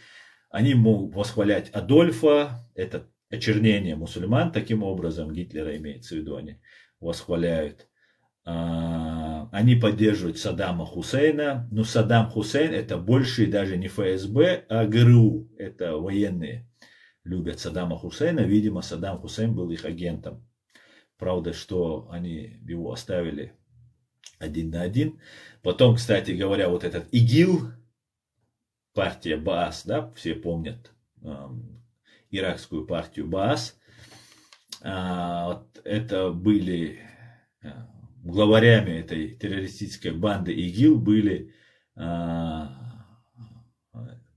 они могут восхвалять Адольфа, это очернение мусульман, таким образом Гитлера имеется в виду, они восхваляют. Они поддерживают Саддама Хусейна, но Саддам Хусейн это больше даже не ФСБ, а ГРУ, это военные любят Саддама Хусейна, видимо Саддам Хусейн был их агентом. Правда, что они его оставили один на один. Потом, кстати говоря, вот этот ИГИЛ, партия Баас, да, все помнят иракскую партию Баас, вот это были главарями этой террористической банды ИГИЛ были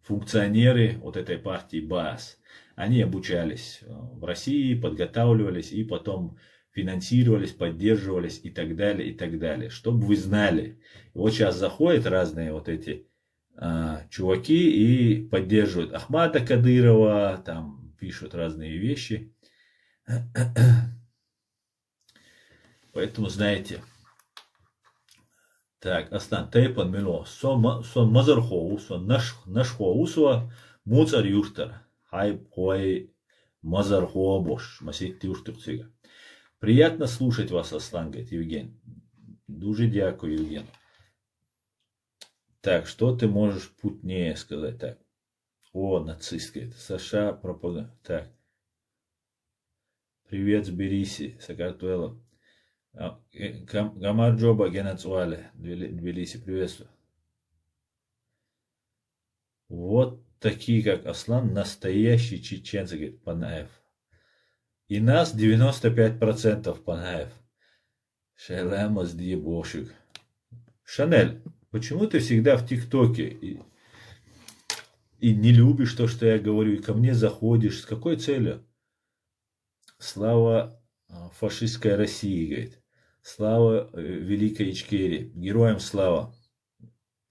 функционеры вот этой партии Баас. Они обучались в России, подготавливались и потом финансировались, поддерживались и так далее, и так далее. Чтобы вы знали. Вот сейчас заходят разные вот эти чуваки и поддерживают Ахмада Кадырова, там пишут разные вещи. Поэтому знаете. Так, Астан Тейпан Мило. Сон Мазархоу, сон Нашхоусуа, Муцар Юртер. Хай Хой Мазархоа Бош. Масит Юртер. Приятно слушать вас, Аслан, говорит Евген. Дуже дякую, Евген. Так, что ты можешь путнее сказать? Так. О, нацист, говорит. Саша пропаганда. Так. Привет, Тбилиси, Саакартвело. Гамарджоба Генацуале, Тбилиси, приветствую. Вот такие, как Аслан, настоящие чеченцы, говорит Панаев. И нас 95% Панаев. Шелемас Диебошик. Шанель, почему ты всегда в ТикТоке и не любишь то, что я говорю, и ко мне заходишь? С какой целью? Слава фашистской России, говорит. Слава Великой Ичкерии. Героям слава.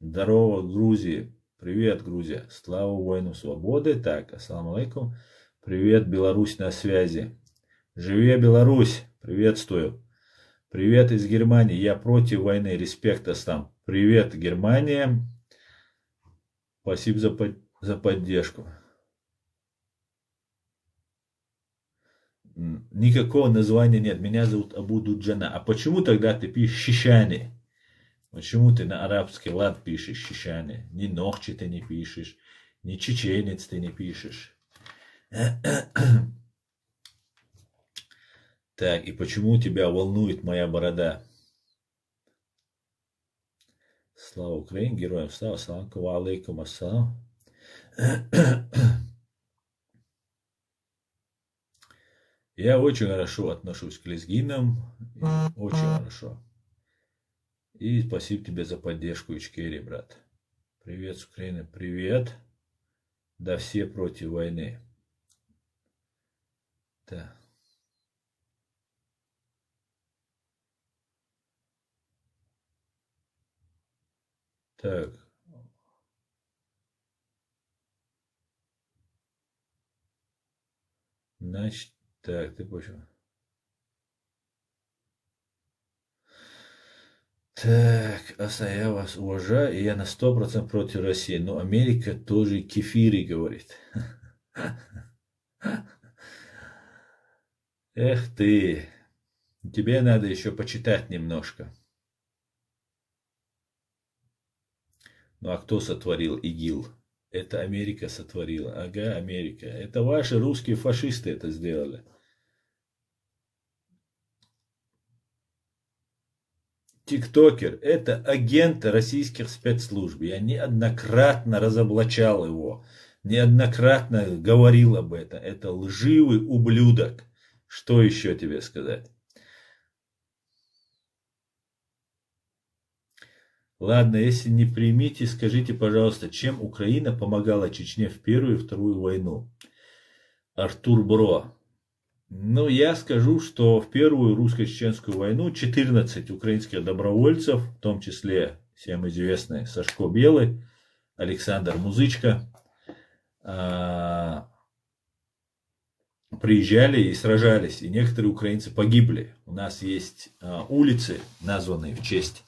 Здорово, Грузии. Привет, Грузия. Слава воинам свободы. Так, ассаламу алейкум. Привет, Беларусь на связи. Живе Беларусь. Приветствую. Привет из Германии. Я против войны. Респект, Аслам. Привет, Германия. Спасибо за поддержку. Никакого названия нет. Меня зовут Абу Дуджана. А почему тогда ты пишешь Шишани? Почему ты на арабский лад пишешь Шишани? Ни Нохчи ты не пишешь, ни чеченец ты не пишешь. Так, и почему тебя волнует моя борода? Слава Украине, героям слава, салам алейкум, ассалам. Я очень хорошо отношусь к лезгинам, очень хорошо. И спасибо тебе за поддержку, Ичкерия, брат. Привет с Украины, привет. Да все против войны. Да. Так. Значит, так, ты понял. Так, Аса, я вас уважаю, и я на 100% против России. Но Америка тоже кефири говорит. Эх ты, тебе надо еще почитать немножко. Ну а кто сотворил ИГИЛ? Это Америка сотворила. Ага, Америка. Это ваши русские фашисты это сделали. Тиктокер – это агент российских спецслужб. Я неоднократно разоблачал его. Неоднократно говорил об этом. Это лживый ублюдок. Что еще тебе сказать? Ладно, если не примите, скажите, пожалуйста, чем Украина помогала Чечне в Первую и Вторую войну? Артур Бро. Ну, я скажу, что в Первую русско-чеченскую войну 14 украинских добровольцев, в том числе всем известный Сашко Белый, Александр Музычка, приезжали и сражались, и некоторые украинцы погибли. У нас есть улицы, названные в честь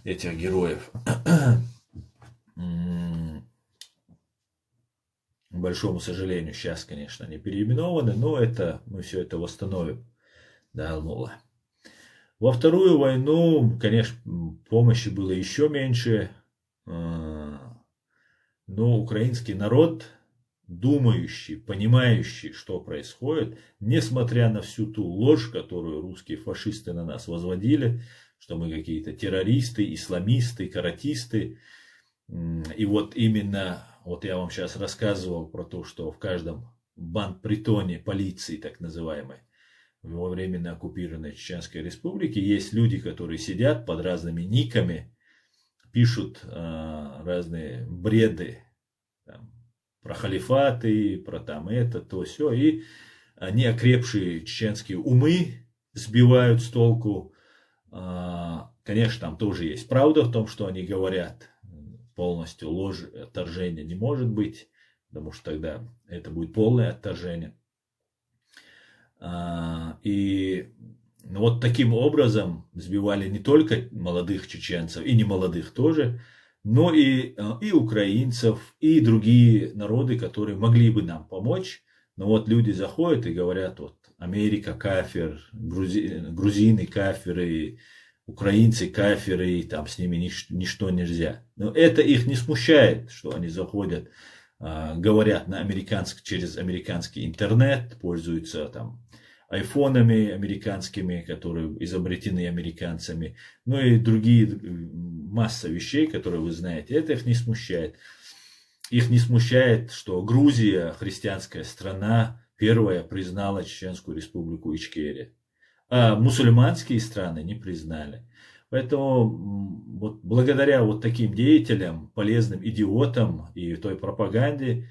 этих героев. К большому сожалению, сейчас, конечно, они переименованы, но это, мы все это восстановим до Алнула. Во Вторую войну, конечно, помощи было еще меньше, но украинский народ, думающий, понимающий, что происходит, несмотря на всю ту ложь, которую русские фашисты на нас возводили, что мы какие-то террористы, исламисты, каратисты, и вот именно, вот я вам сейчас рассказывал про то, что в каждом бандпритоне полиции, так называемой, во временно оккупированной Чеченской Республики, есть люди, которые сидят под разными никами, пишут разные бреды там, про халифаты, про там это, то все, и они окрепшие чеченские умы сбивают с толку. Конечно, там тоже есть правда в том, что они говорят. Полностью ложь, отторжения не может быть, потому что тогда это будет полное отторжение. И вот таким образом сбивали не только молодых чеченцев, и не молодых тоже, но и украинцев, и другие народы, которые могли бы нам помочь. Но вот люди заходят и говорят, вот Америка кафир, грузины кафиры, украинцы кафиры, и там с ними ничто нельзя. Но это их не смущает, что они заходят, говорят через американский интернет, пользуются там айфонами американскими, которые изобретены американцами, ну и другие масса вещей, которые вы знаете. Это их не смущает. Их не смущает, что Грузия, христианская страна, первая признала Чеченскую республику Ичкерия. А мусульманские страны не признали. Поэтому вот благодаря вот таким деятелям, полезным идиотам и той пропаганде,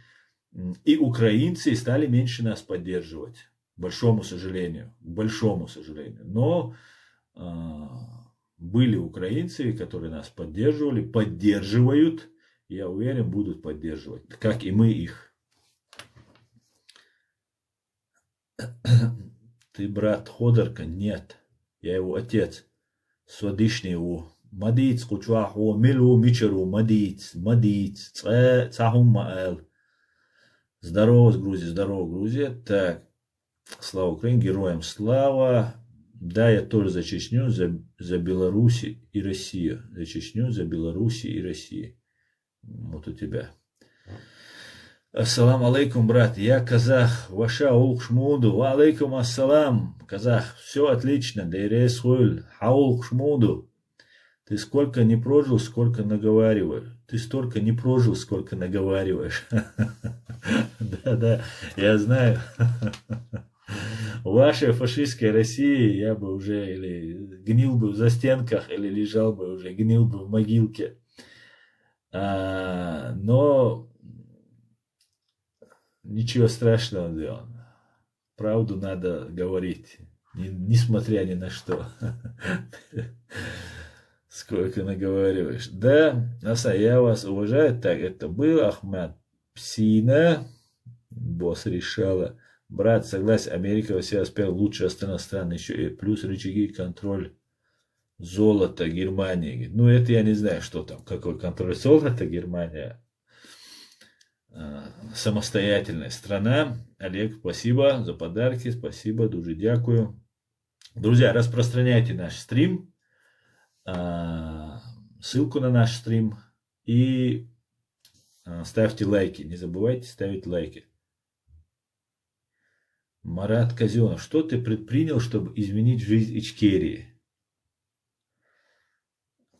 и украинцы стали меньше нас поддерживать. К большому сожалению. Но были украинцы, которые нас поддерживали, поддерживают, я уверен, будут поддерживать, как и мы их. Ты брат Ходорка? Нет. Я его отец. Сводишний его. Мадиц, кучваху, милу, мичеру, мадиц, цахум маэл. Здорово, Грузия. Так. Слава Украине, героям слава. Да, я тоже за Чечню, за Беларусь и Россию. За Чечню, за Беларусь и Россию. Вот у тебя. Ассалам алейкум, брат. Я казах. Ваша улкшмуду. Ва алейкум ассалам. Казах. Все отлично. Дейрес хуйль. Хаул кшмуду. Ты сколько не прожил, сколько наговариваешь. Ты столько не прожил, сколько наговариваешь. Да, я знаю. В вашей фашистской России я бы уже или гнил бы в застенках, или лежал бы уже, гнил бы в могилке. Но ничего страшного, Дион. Правду надо говорить, несмотря ни на что. Сколько наговариваешь. Да, Наса, я вас уважаю. Так, это был Ахмад Псина. Босс решала. Брат, согласен, Америка во все аспекты лучшая страна, еще и плюс рычаги контроль золота Германии. Ну, это я не знаю, что там, какой контроль золота Германия. Самостоятельная страна. Олег, спасибо за подарки, спасибо, дуже дякую. Друзья, распространяйте наш стрим, ссылку на наш стрим и ставьте лайки. Не забывайте ставить лайки. Марат Казенов, что ты предпринял, чтобы изменить жизнь Ичкерии?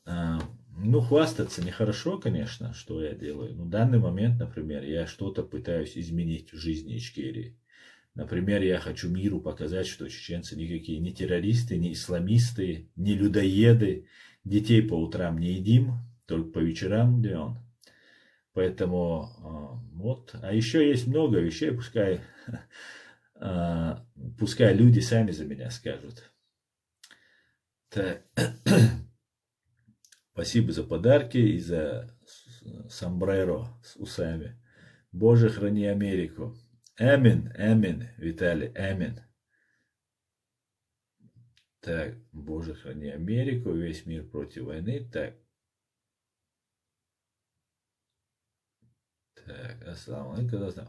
Ну, хвастаться нехорошо, конечно, что я делаю. Но в данный момент, например, я что-то пытаюсь изменить в жизни Ичкерии. Например, я хочу миру показать, что чеченцы никакие не террористы, не исламисты, не людоеды, детей по утрам не едим, только по вечерам даем. Поэтому вот. А еще есть много вещей, пускай люди сами за меня скажут. Так. Спасибо за подарки и за сомбреро с усами. Боже, храни Америку. Амин, амин, Виталий, амин. Так, Боже, храни Америку, весь мир против войны. Так, ассаламу алейкум.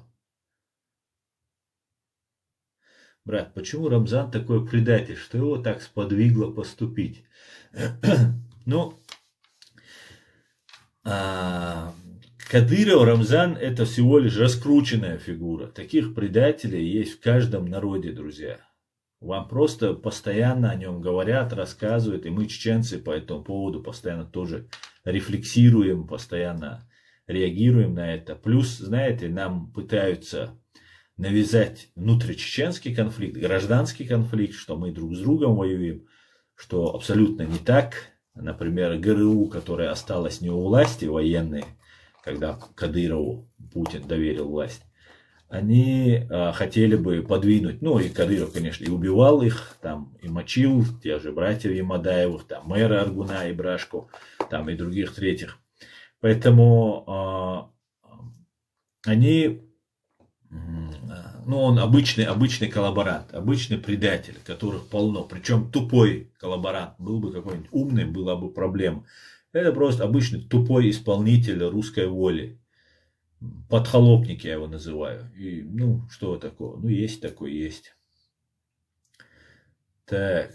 Брат, почему Рамзан такой предатель? Что его так сподвигло поступить? Ну, Кадыров Рамзан это всего лишь раскрученная фигура. Таких предателей есть в каждом народе, друзья. Вам просто постоянно о нем говорят, рассказывают, и мы, чеченцы, по этому поводу постоянно тоже рефлексируем, постоянно реагируем на это. Плюс, знаете, нам пытаются навязать внутричеченский конфликт, гражданский конфликт, что мы друг с другом воюем, что абсолютно не так. Например, ГРУ, которая осталась не у власти, военные, когда Кадырову Путин доверил власть, они хотели бы подвинуть, ну и Кадыров, конечно, и убивал их, там, и мочил тех же братьев Ямадаевых, там, мэра Аргуна и Брашку, там, и других третьих. Поэтому они, ну, он обычный коллаборант, обычный предатель, которых полно, причем тупой коллаборант, был бы какой-нибудь умный, была бы проблема. Это просто обычный тупой исполнитель русской воли. Подхолопник я его называю. И, ну, что такого? Ну, есть такой, есть. Так.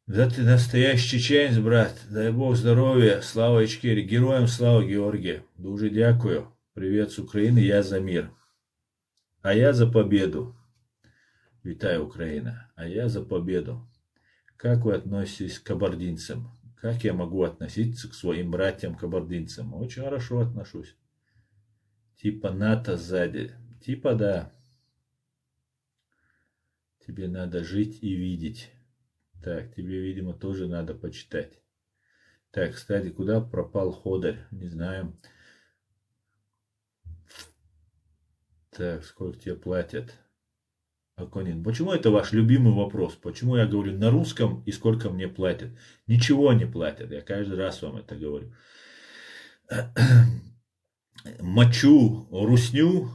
Да ты настоящий чеченец, брат. Дай Бог здоров'я. Слава Ичкері. Героям слава, Георгий. Дуже дякую. Привет с Украины. Я за мир. А я за победу. Витаю, Украина. А я за победу. Как вы относитесь к кабардинцам? Как я могу относиться к своим братьям-кабардинцам? Очень хорошо отношусь. Типа НАТО сзади. Типа да. Тебе надо жить и видеть. Так, тебе, видимо, тоже надо почитать. Так, кстати, куда пропал Ходорь? Не знаю. Так, сколько тебе платят? Аконин. Почему это ваш любимый вопрос? Почему я говорю на русском и сколько мне платят? Ничего не платят. Я каждый раз вам это говорю. Мочу русню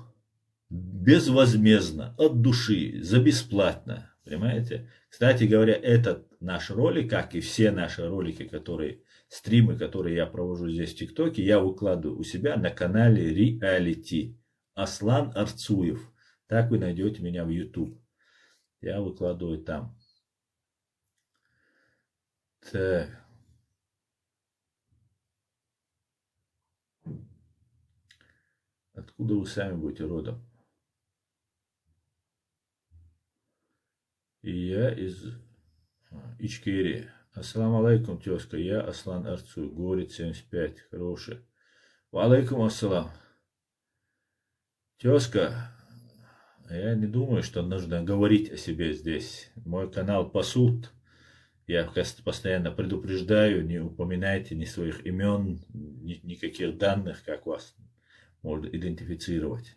безвозмездно, от души, за бесплатно. Понимаете? Кстати говоря, этот наш ролик, как и все наши ролики, стримы, которые я провожу здесь в ТикТоке, я выкладываю у себя на канале Reality. Аслан Арцуев. Так вы найдете меня в YouTube. Я выкладываю там. Так. Откуда вы сами будете родом? И я из Ичкерии. Ассаламу алейкум, тезка. Я Аслан Арцуев. Говорит 75. Хороший. Ва алейкум ассалам. Тезка, я не думаю, что нужно говорить о себе здесь. Мой канал пасут. Я постоянно предупреждаю, не упоминайте ни своих имен, никаких данных, как вас можно идентифицировать.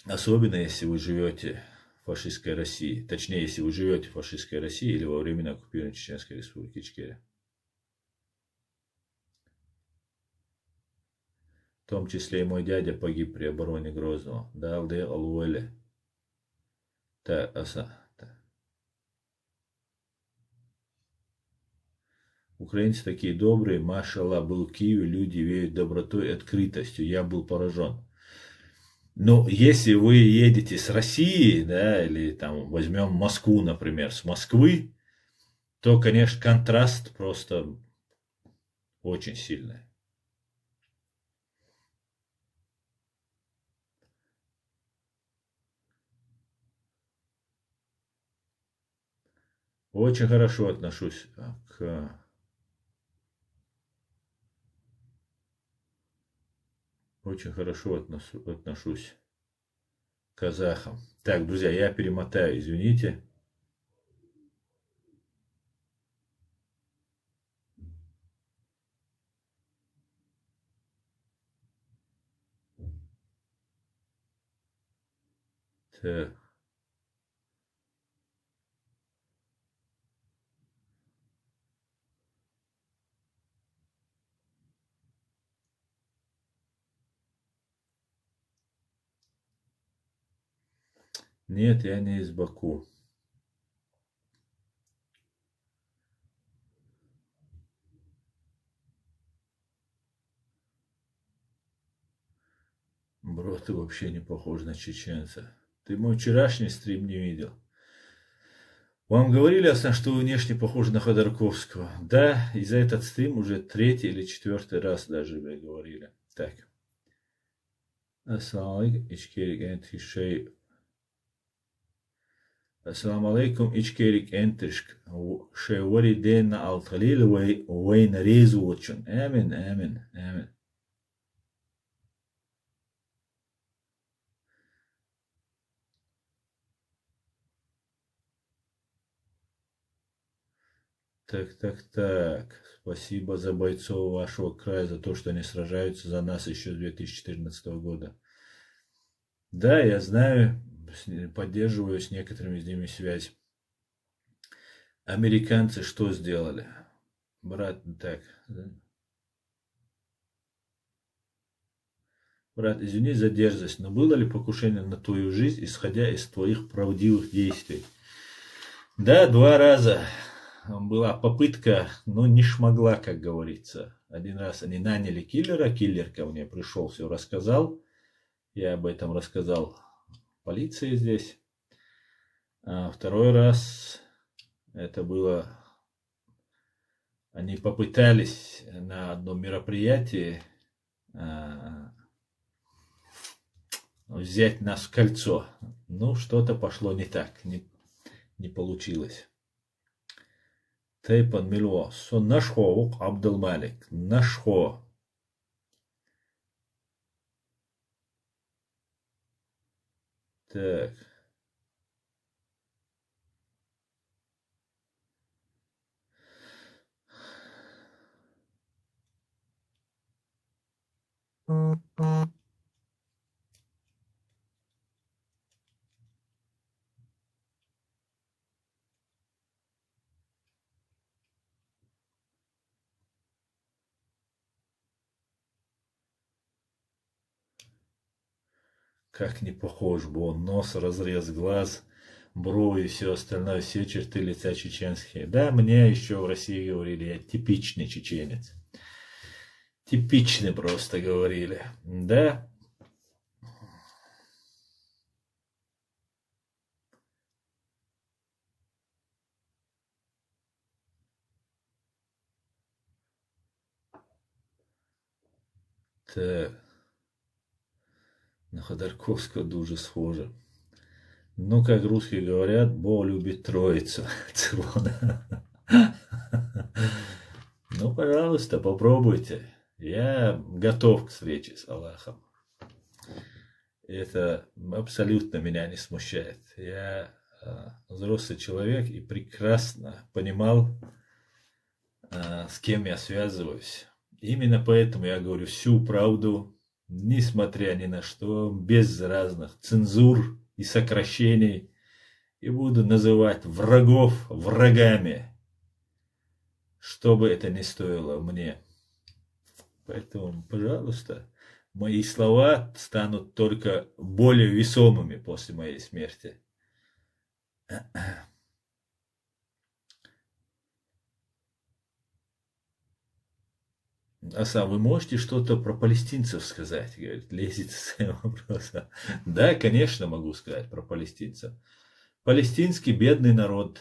Особенно, если вы живете в фашистской России. Точнее, если вы живете в фашистской России или во времена оккупированной Чеченской Республики Ичкерия. В том числе и мой дядя погиб при обороне Грозного. Далде Алуэле. Украинцы такие добрые, машалла, был в Киеве, люди веют добротой и открытостью. Я был поражен. Но если вы едете с России, да, или там возьмем Москву, например, с Москвы, то, конечно, контраст просто очень сильный. Очень хорошо отношусь к... Очень хорошо отношусь к казахам. Так, друзья, я перемотаю, извините. Так. Нет, я не из Баку. Бро, ты вообще не похож на чеченца. Ты мой вчерашний стрим не видел. Вам говорили, Асан, что вы внешне похожи на Ходорковского? Да, и за этот стрим уже третий или четвертый раз даже вы говорили. Так. Ассаламу алейкум, Ассаламу алейкум, ичкерик энтришк. Шевори ден на алталил вейн резу очень. Амин, амин, амин. Так. Спасибо за бойцов вашего края, за то, что они сражаются за нас еще с 2014 года. Да, я знаю, поддерживаю с некоторыми из ними связь. Американцы что сделали? Брат, так. Брат, извини за дерзость, но было ли покушение на твою жизнь, исходя из твоих правдивых действий? Да, 2 раза. Была попытка, но не шмогла, как говорится. Один раз они наняли киллера, киллер ко мне пришел, все рассказал. Я об этом рассказал полиции здесь. А второй раз это было... Они попытались на одном мероприятии взять нас в кольцо. Ну, что-то пошло не так, не получилось. Тейпан Мило, сон нашхо, Абдулмалик, нашхо. Так. Как не похож бы он, нос, разрез глаз, брови и все остальное, все черты лица чеченские. Да, мне еще в России говорили, я типичный чеченец. Типичный просто говорили. Да. Так. На Ходорковского дуже схоже. Ну, как русские говорят, Бог любит троицу. Ну, пожалуйста, попробуйте. Я готов к встрече с Аллахом. Это абсолютно меня не смущает. Я взрослый человек и прекрасно понимал, с кем я связываюсь. Именно поэтому я говорю всю правду, несмотря ни на что, без разных цензур и сокращений. И буду называть врагов врагами, что бы это ни стоило мне. Поэтому, пожалуйста, мои слова станут только более весомыми после моей смерти. Асан, вы можете что-то про палестинцев сказать? Говорит, лезет с этим вопросом. Да, конечно, могу сказать про палестинцев. Палестинский бедный народ.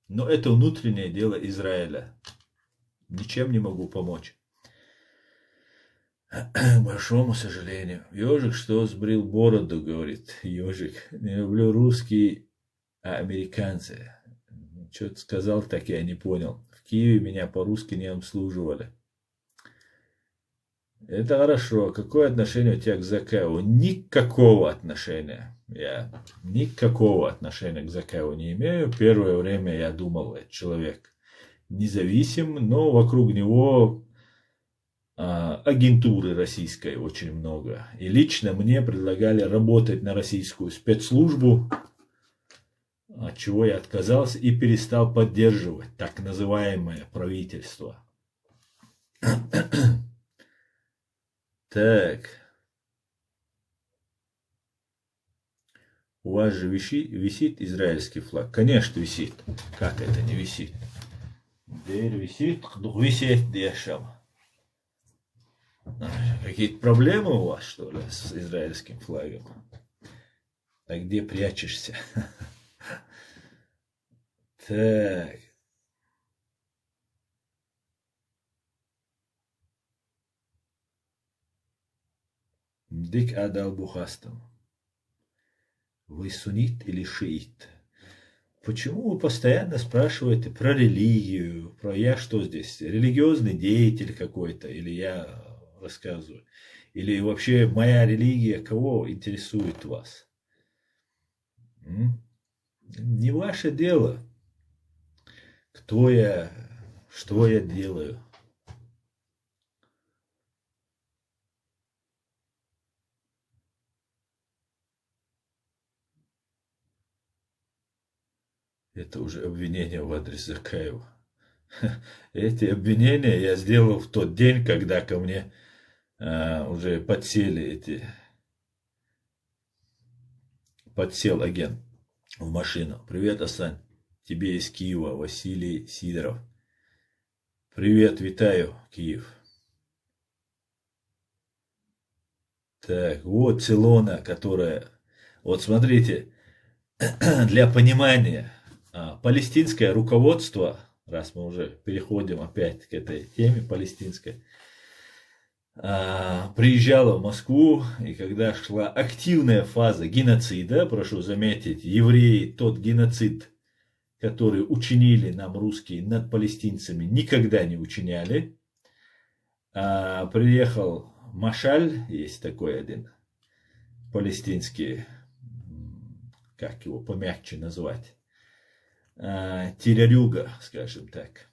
Но это внутреннее дело Израиля. Ничем не могу помочь. К большому сожалению. Ежик, что сбрил бороду, говорит ежик. Не люблю русские, а американцы. что-то сказал, так я не понял. В Киеве меня по-русски не обслуживали. Это хорошо. Какое отношение у тебя к Закаеву? Никакого отношения. Я никакого отношения к Закаеву не имею. Первое время я думал, этот человек независим, но вокруг него агентуры российской очень много. И лично мне предлагали работать на российскую спецслужбу, от чего я отказался и перестал поддерживать так называемое правительство. Так. У вас же висит израильский флаг? Конечно, висит. Как это не висит? Дверь висит, висит дешем. Какие-то проблемы у вас, что ли, с израильским флагом? А где прячешься? Так. Дик Адал Бухастам. Вы суннит или шиит? Почему вы постоянно спрашиваете про религию, про я что здесь, религиозный деятель какой-то, или я рассказываю, или вообще моя религия, кого интересует вас? Не ваше дело, кто я, что я делаю. Это уже обвинение в адрес Закаева. Эти обвинения я сделал в тот день, когда ко мне уже подсел агент в машину. Привет, Асан. Тебе из Киева Василий Сидоров. Привет, витаю, Киев. Так, вот Цилона, которая... Вот смотрите, для понимания, палестинское руководство, раз мы уже переходим опять к этой теме палестинской, приезжала в Москву, и когда шла активная фаза геноцида, прошу заметить, евреи тот геноцид, который учинили нам русские над палестинцами, никогда не учиняли. Приехал Машаль, есть такой один палестинский, как его помягче назвать, террорюга, скажем так.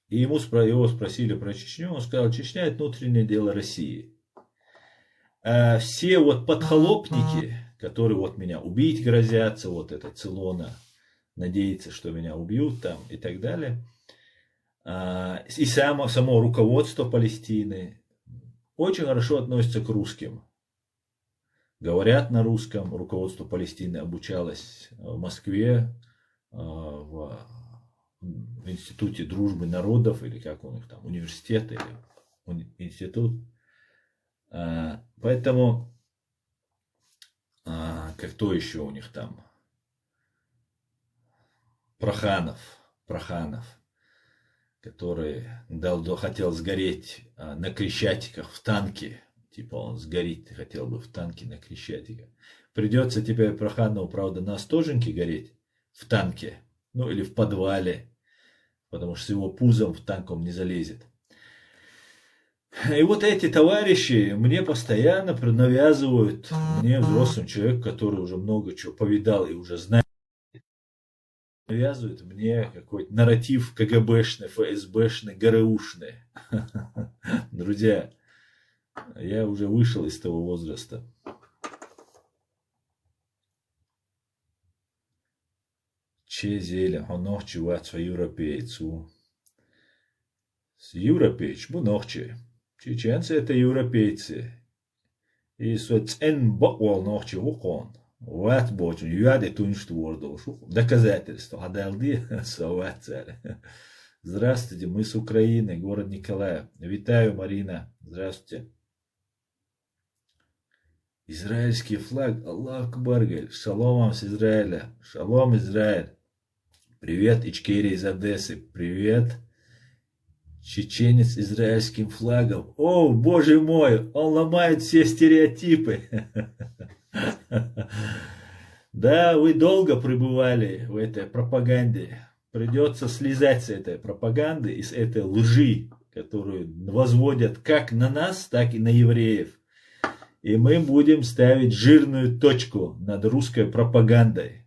И его спросили про Чечню, он сказал, Чечня это внутреннее дело России. А все вот подхолопники, которые вот меня убить грозятся, вот эта Цилона надеется, что меня убьют там и так далее. И само руководство Палестины очень хорошо относится к русским. Говорят на русском, руководство Палестины обучалось в Москве, в Институте дружбы народов, или как у них там, университет или институт. Поэтому, кто еще у них там? Проханов, который хотел сгореть на Крещатиках в танке. Типа он сгорит, хотел бы в танке на Крещатиках. Придется теперь Проханову, правда, на Остоженке гореть в танке. Ну или в подвале. Потому что с его пузом в танк он не залезет. И вот эти товарищи мне постоянно навязывают, мне, взрослым человеку, который уже много чего повидал и уже знает, навязывают мне какой-то нарратив КГБшный, ФСБшный, ГРУшный. Друзья, я уже вышел из того возраста. Ce zile, nocci uați европейцу. Европейцы, ночи. Чеченцы это европейцы. И соцен боквал ночи вукон. Уат бочун, юаде тунштвордал. Доказательство. Адалди, соват. Здравствуйте, мы с Украины, город Николаев. Витаю, Марина. Здравствуйте. Израильский флаг. Аллах Акбар. Шалом вам с Израиля. Шалом, Израиль. Привет, Ичкерия из Одессы. Привет. Чеченец с израильским флагом. О, боже мой, он ломает все стереотипы. Да, вы долго пребывали в этой пропаганде. Придется слезать с этой пропаганды и с этой лжи, которую возводят как на нас, так и на евреев. И мы будем ставить жирную точку над русской пропагандой.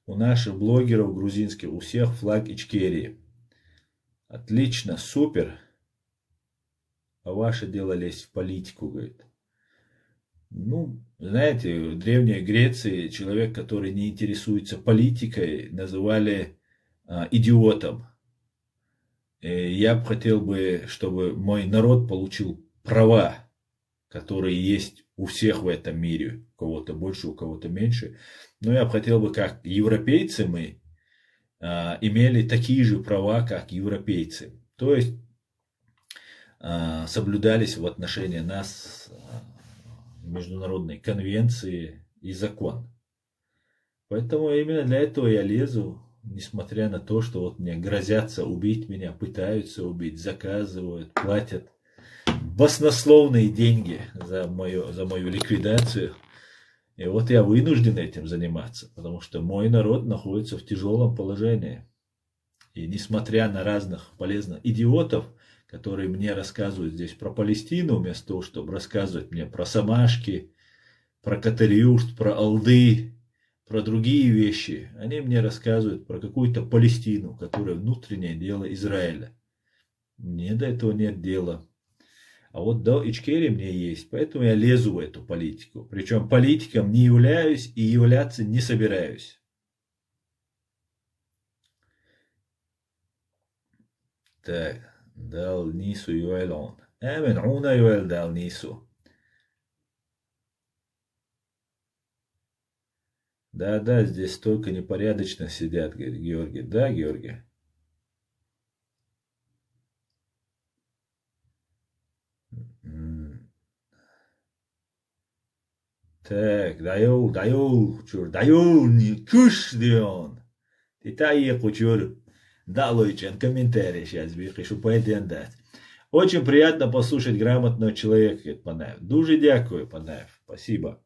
У наших блогеров грузинских, у всех флаг Ичкерии. Отлично, супер. А ваше дело лезть в политику, говорит. Ну, знаете, в Древней Греции человек, который не интересуется политикой, называли идиотом. И я бы хотел бы, чтобы мой народ получил права, которые есть у всех в этом мире. У кого-то больше, у кого-то меньше. Но я бы хотел бы, как европейцы мы, имели такие же права, как европейцы. То есть соблюдались в отношении нас международные конвенции и закон. Поэтому именно для этого я лезу, несмотря на то, что вот мне грозятся убить меня, пытаются убить, заказывают, платят баснословные деньги за мою ликвидацию. И вот я вынужден этим заниматься, потому что мой народ находится в тяжелом положении. И несмотря на разных полезных идиотов, которые мне рассказывают здесь про Палестину, вместо того, чтобы рассказывать мне про Самашки, про Катариуш, про Алды, про другие вещи, они мне рассказывают про какую-то Палестину, которая внутреннее дело Израиля. Мне до этого нет дела. А вот до Ичкерии мне есть, поэтому я лезу в эту политику. Причем политиком не являюсь и являться не собираюсь. Так, дал Нису Юэлон. Уна Юэль дал Нису. Да, здесь столько непорядочно сидят, говорит Георгий. Да, Георгий? Так, dayol, kuş diyorsun. Детали кучур. Далойчен, комментарий сейчас пишу, поэдендать. Очень приятно послушать грамотного человека, говорит Панаев. Дуже дякую, Панаев. Спасибо.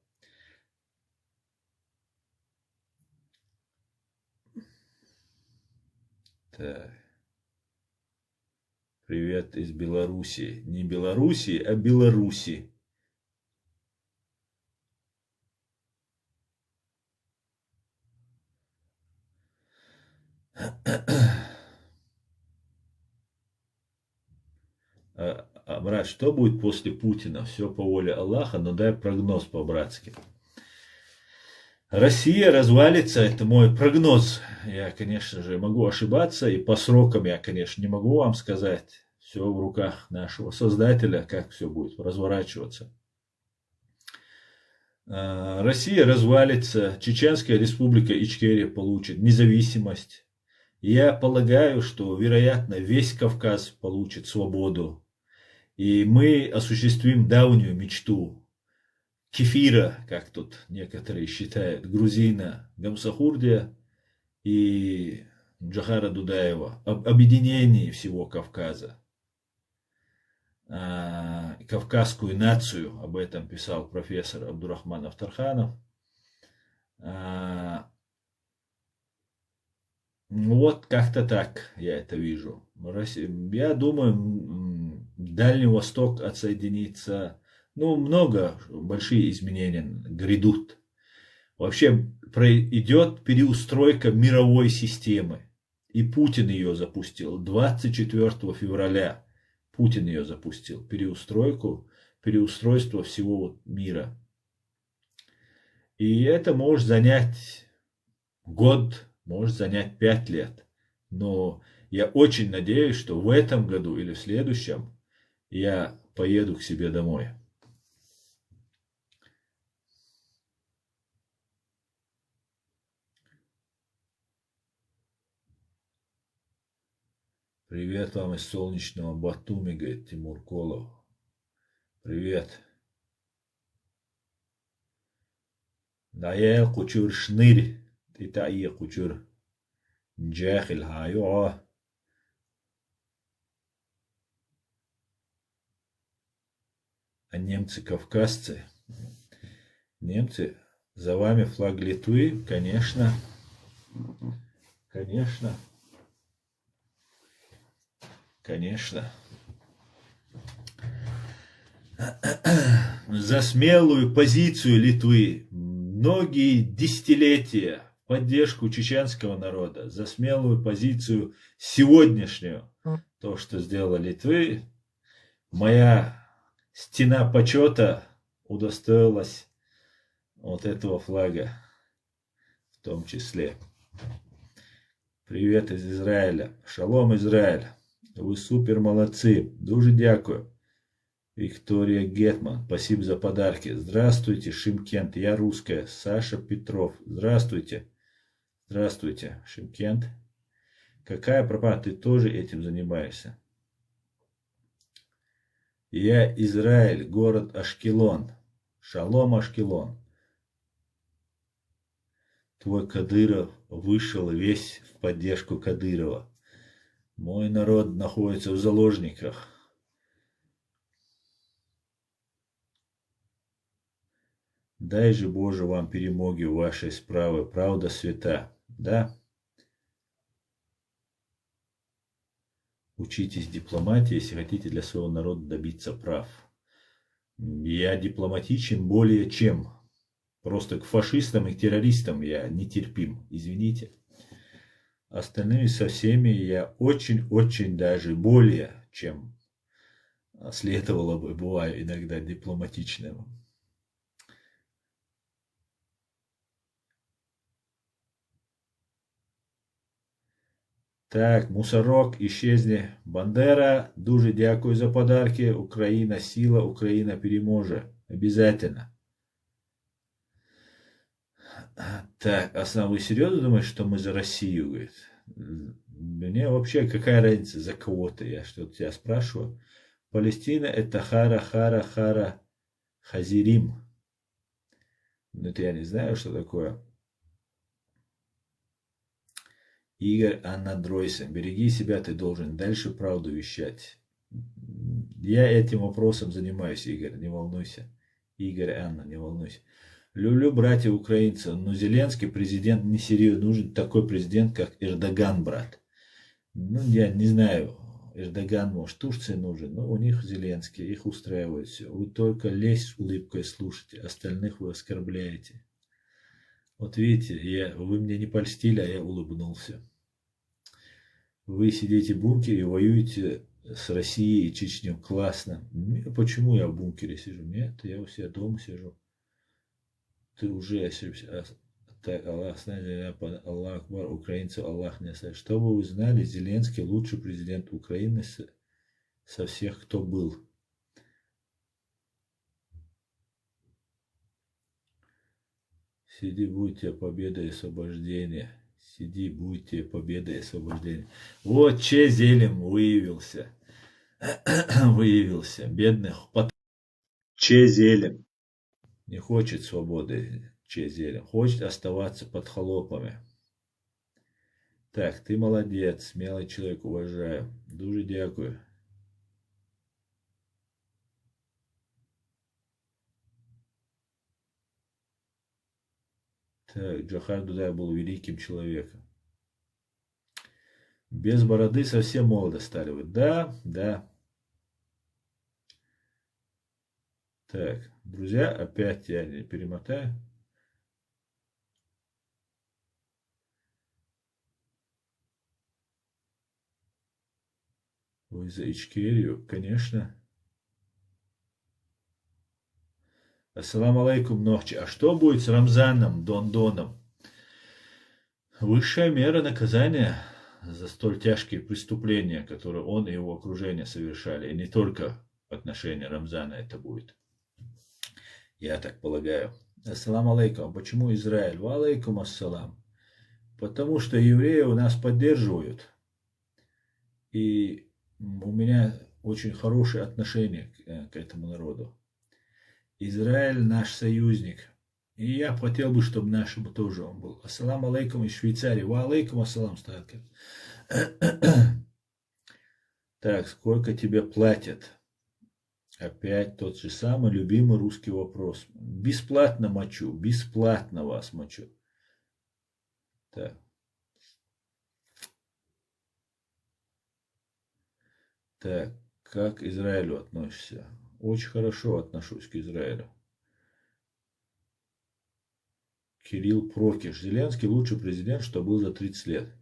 Так. Привет из Беларуси. Не Беларуси, а Беларуси. Брат, что будет после Путина? Все по воле Аллаха, но дай прогноз по-братски. Россия развалится, это мой прогноз. Я, конечно же, могу ошибаться, и по срокам я, конечно, не могу вам сказать. Все в руках нашего Создателя, как все будет разворачиваться. Россия развалится, Чеченская республика Ичкерия получит независимость. Я полагаю, что, вероятно, весь Кавказ получит свободу. И мы осуществим давнюю мечту Кефира, как тут некоторые считают, грузина Гамсахурдия и Джохара Дудаева, об объединении всего Кавказа. Кавказскую нацию, об этом писал профессор Абдурахман Автарханов. Вот как-то так я это вижу. Я думаю, Дальний Восток отсоединится. Ну, много, большие изменения грядут. Вообще идет переустройка мировой системы. И Путин ее запустил. 24 февраля Путин ее запустил. Переустройство всего мира. И это может занять год, может занять 5 лет. Но я очень надеюсь, что в этом году или в следующем я поеду к себе домой. Привет вам из солнечного Батуми, говорит Тимур Колов. Привет. Дая кучур шнырь. Титаия кучур. Джахил хайоа. А немцы-кавказцы. Немцы, за вами флаг Литвы, конечно. Конечно. Конечно. За смелую позицию Литвы многие десятилетия в поддержку чеченского народа, за смелую позицию сегодняшнюю, то, что сделала Литвы, моя стена почета удостоилась вот этого флага в том числе. Привет из Израиля. Шалом, Израиль. Ви супер молодцы. Дуже дякую. Виктория Гетман. Спасибо за подарки. Здравствуйте, Шимкент. Я русская. Саша Петров. Здравствуйте. Здравствуйте, Шимкент. Какая пропаганда? Ты тоже этим занимаешься? Я Израиль, город Ашкелон. Шалом, Ашкелон. Твой Кадыров вышел весь в поддержку Кадырова. Мой народ находится в заложниках. Дай же, Боже, вам перемоги в вашей справе, правда свята. Да? Учитесь дипломатии, если хотите для своего народа добиться прав. Я дипломатичен более чем. Просто к фашистам и к террористам я нетерпим. Извините. Остальными со всеми я очень-очень даже более, чем следовало бы, бываю иногда дипломатичным. Так, мусорок, исчезни. Бандера, дуже дякую за подарки. Украина сила, Украина переможе. Обязательно. Так, а сам вы серьезно думаете, что мы за Россию, говорит? Мне вообще какая разница за кого-то, я что-то тебя спрашиваю. Палестина это хара, хазирим. Ну это я не знаю, что такое. Игорь Анна Дройсен. Береги себя, ты должен дальше правду вещать. Я этим вопросом занимаюсь, Игорь, не волнуйся. Игорь Анна, не волнуйся. Люблю братья украинцев, но Зеленский президент не серьезно. Нужен такой президент, как Эрдоган, брат. Ну, я не знаю, Эрдоган, может, Турции нужен, но у них Зеленский, их устраивает все. Вы только лезь с улыбкой слушайте, остальных вы оскорбляете. Вот видите, вы мне не польстили, а я улыбнулся. Вы сидите в бункере и воюете с Россией и Чечней. Классно. Почему я в бункере сижу? Нет, я у себя дома сижу. Ты уже ошибся. Аллах Акбар, украинцев Аллах не оставит. Чтобы вы знали, Зеленский лучший президент Украины со всех, кто был. Сиди, будьте победой и освобождение. Сиди, будьте победой и освобождение. Вот Че Зелем выявился. Выявился. Бедных. Че Зелем не хочет свободы. Че Зелем хочет оставаться под холопами. Так, ты молодец. Смелый человек, уважаю. Дуже дякую. Так, Джохар Дудаев был великим человеком. Без бороды совсем молодо стали вы. Да, да. Так, друзья, опять я не перемотаю. Вы за Ичкерию, конечно. Ассаламу алейкум, Нохчи. А что будет с Рамзаном Дондоном? Высшая мера наказания за столь тяжкие преступления, которые он и его окружение совершали. И не только в отношении Рамзана это будет. Я так полагаю. Ассаламу алейкум. Почему Израиль? Ва алейкум ассалам. Потому что евреи у нас поддерживают. И у меня очень хорошее отношение к этому народу. Израиль наш союзник. И я хотел бы, чтобы нашим тоже он был. Ассаламу алейкум из Швейцарии. Ва алейкум ассалам, Статка. Так, сколько тебе платят? Опять тот же самый любимый русский вопрос. Бесплатно мочу, бесплатно вас мочу. Так. Так, как к Израилю относишься? Очень хорошо отношусь к Израилю. Кирилл Прокиш. Зеленский лучший президент, что был за 30 лет.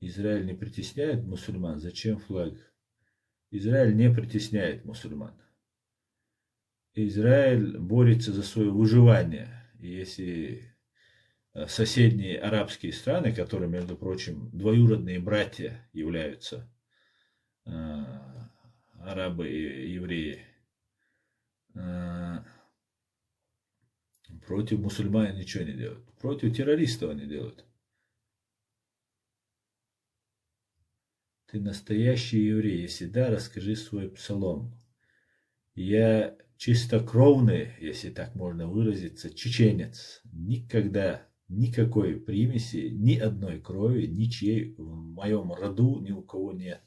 Израиль не притесняет мусульман? Зачем флаг? Израиль не притесняет мусульман. Израиль борется за свое выживание. Если соседние арабские страны, которые, между прочим, двоюродные братья являются, арабы и евреи, против мусульман ничего не делают. Против террористов они делают. Ты настоящий еврей? Если да, расскажи свой псалом. Я чистокровный, если так можно выразиться, чеченец. Никогда никакой примеси, ни одной крови, ничьей в моем роду ни у кого нет.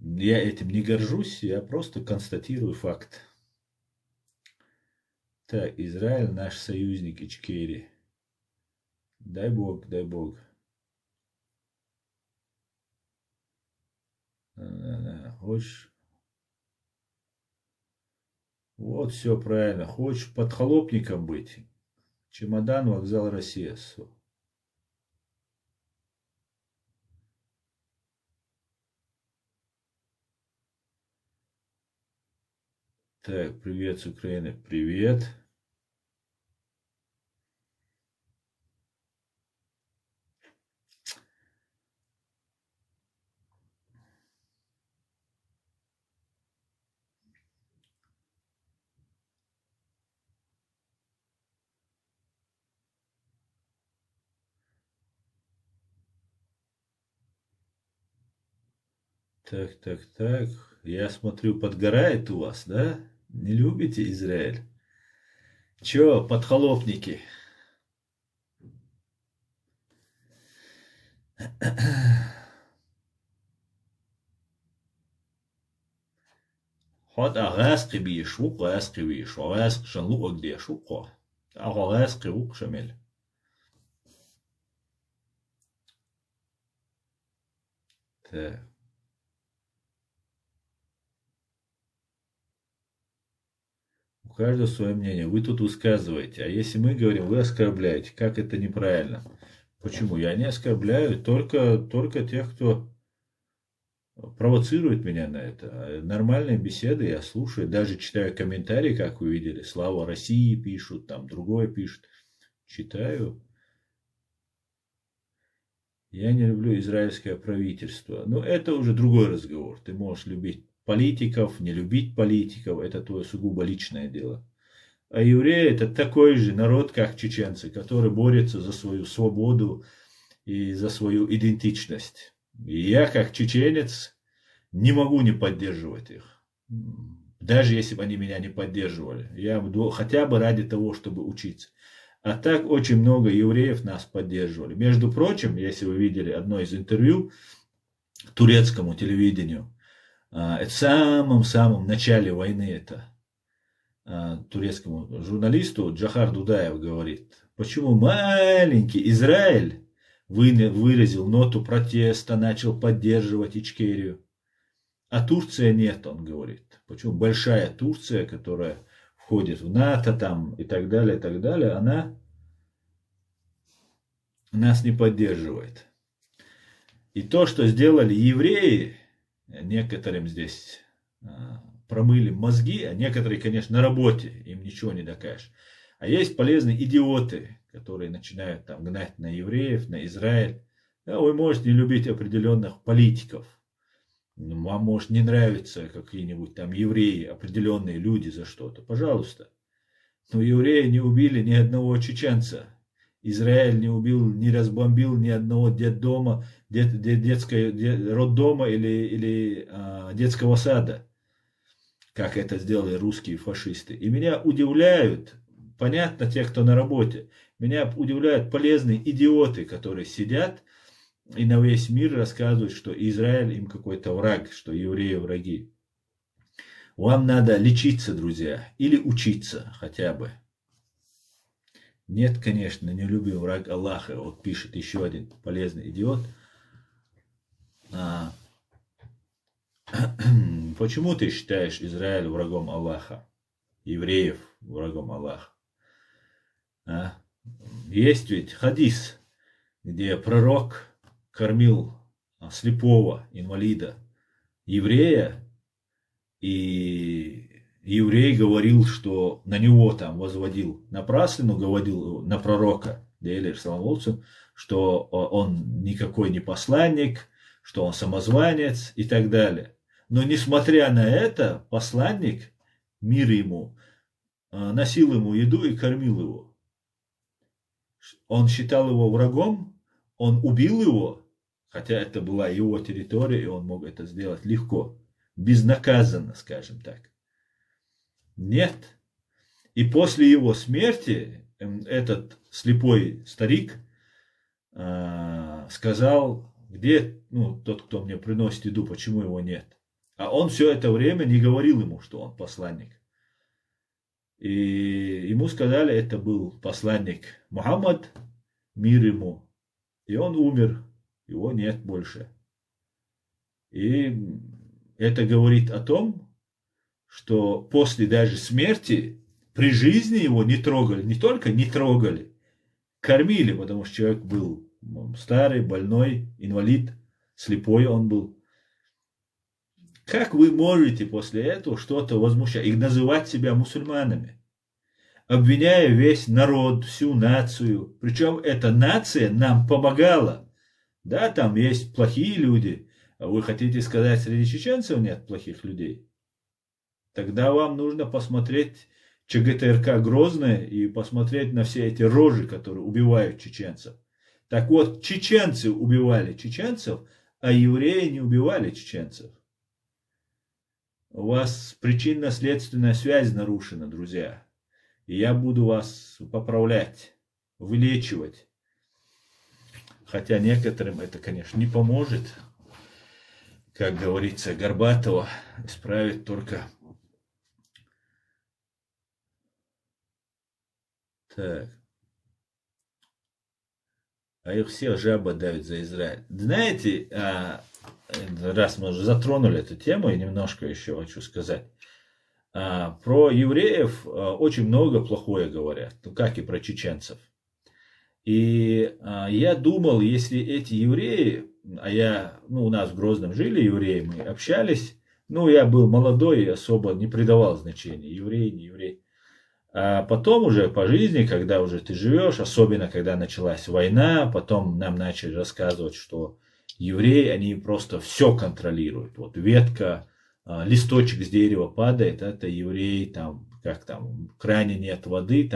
Я этим не горжусь, я просто констатирую факт. Так, Израиль наш союзник, Ичкери. Дай Бог, дай Бог. Хочешь? Вот все правильно. Хочешь подхолопником быть? Чемодан, вокзал, Россия. Так, привет с Украины. Привет. Так, так, так. Я смотрю, подгорает у вас, да? Не любите Израиль? Чё, подхолопники? Ход агасқи бишуқ, агасқи бишуқ, агасқи шанлуқ дешуқ. Агасқи уқ шамель. Так. У каждого свое мнение. Вы тут высказываете. А если мы говорим, вы оскорбляете. Как это неправильно? Почему? Я не оскорбляю только тех, кто провоцирует меня на это. Нормальные беседы я слушаю. Даже читаю комментарии, как вы видели. Слава России пишут, там другое пишут. Читаю. Я не люблю израильское правительство. Но это уже другой разговор. Ты можешь любить политиков, не любить политиков. Это твое сугубо личное дело. А евреи это такой же народ, как чеченцы, который борется за свою свободу и за свою идентичность. И я, как чеченец, не могу не поддерживать их. Даже если бы они меня не поддерживали. Я буду хотя бы ради того, чтобы учиться. А так очень много евреев нас поддерживали. Между прочим, если вы видели одно из интервью турецкому телевидению, это в самом начале войны это турецкому журналисту Джахар Дудаев говорит, почему маленький Израиль выразил ноту протеста, начал поддерживать Ичкерию, а Турция нет, он говорит. Почему большая Турция, которая входит в НАТО там и так далее, она нас не поддерживает. И то, что сделали евреи, некоторым здесь промыли мозги, а некоторые, конечно, на работе, им ничего не докажешь. А есть полезные идиоты, которые начинают там гнать на евреев, на Израиль. Да, вы можете не любить определенных политиков. Вам может не нравиться какие-нибудь там евреи, определенные люди за что-то. Пожалуйста. Но евреи не убили ни одного чеченца. Израиль не убил, не разбомбил ни одного детдома, роддома или детского сада, как это сделали русские фашисты. И меня удивляют, понятно, те, кто на работе, меня удивляют полезные идиоты, которые сидят и на весь мир рассказывают, что Израиль им какой-то враг, что евреи враги. Вам надо лечиться, друзья, или учиться хотя бы. Нет, конечно, не любим враг Аллаха. Вот пишет еще один полезный идиот. Почему ты считаешь Израиль врагом Аллаха? Евреев врагом Аллаха? Есть ведь хадис, где пророк кормил слепого инвалида еврея, и еврей говорил, что на него там возводил напраслину, говорил на пророка, что он никакой не посланник, что он самозванец и так далее. Но несмотря на это, посланник, мир ему, носил ему еду и кормил его. Он считал его врагом, он убил его, хотя это была его территория, и он мог это сделать легко, безнаказанно, скажем так. Нет. И после его смерти этот слепой старик сказал, где тот, кто мне приносит еду, почему его нет. А он все это время не говорил ему, что он посланник. И ему сказали, это был посланник Мухаммад, мир ему. И он умер, его нет больше. И это говорит о том, что после даже смерти, при жизни его не трогали, не только не трогали, кормили, потому что человек был старый, больной, инвалид, слепой он был. Как вы можете после этого что-то возмущать и называть себя мусульманами, обвиняя весь народ, всю нацию? Причем эта нация нам помогала. Да, там есть плохие люди. А вы хотите сказать, среди чеченцев нет плохих людей? Тогда вам нужно посмотреть ЧГТРК Грозное и посмотреть на все эти рожи, которые убивают чеченцев. Так вот, чеченцы убивали чеченцев, а евреи не убивали чеченцев. У вас причинно-следственная связь нарушена, друзья. И я буду вас поправлять, вылечивать. Хотя некоторым это, конечно, не поможет. Как говорится, Горбатова исправит только... Так. А их все жаба давит за Израиль. Знаете, раз мы уже затронули эту тему, я немножко еще хочу сказать. Про евреев очень много плохое говорят, как и про чеченцев. И я думал, если эти евреи, у нас в Грозном жили евреи, мы общались, я был молодой и особо не придавал значения, еврей, не еврей. А потом уже по жизни, когда уже ты живешь, особенно когда началась война, потом нам начали рассказывать, что евреи, они просто все контролируют. Вот ветка, листочек с дерева падает, это евреи, в кране нет воды,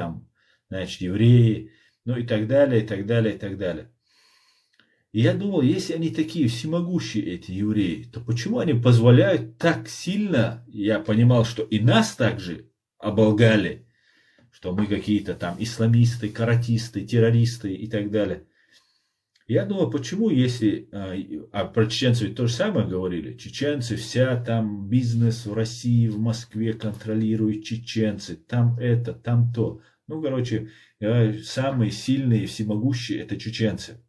значит, евреи, и так далее, и так далее, и так далее. И я думал, если они такие всемогущие, эти евреи, то почему они позволяют так сильно, я понимал, что и нас также оболгали, что мы какие-то там исламисты, каратисты, террористы и так далее. Я думаю, почему, если... про чеченцев ведь то же самое говорили. Чеченцы, вся там бизнес в России, в Москве контролируют чеченцы. Там это, там то. Самые сильные и всемогущие это чеченцы.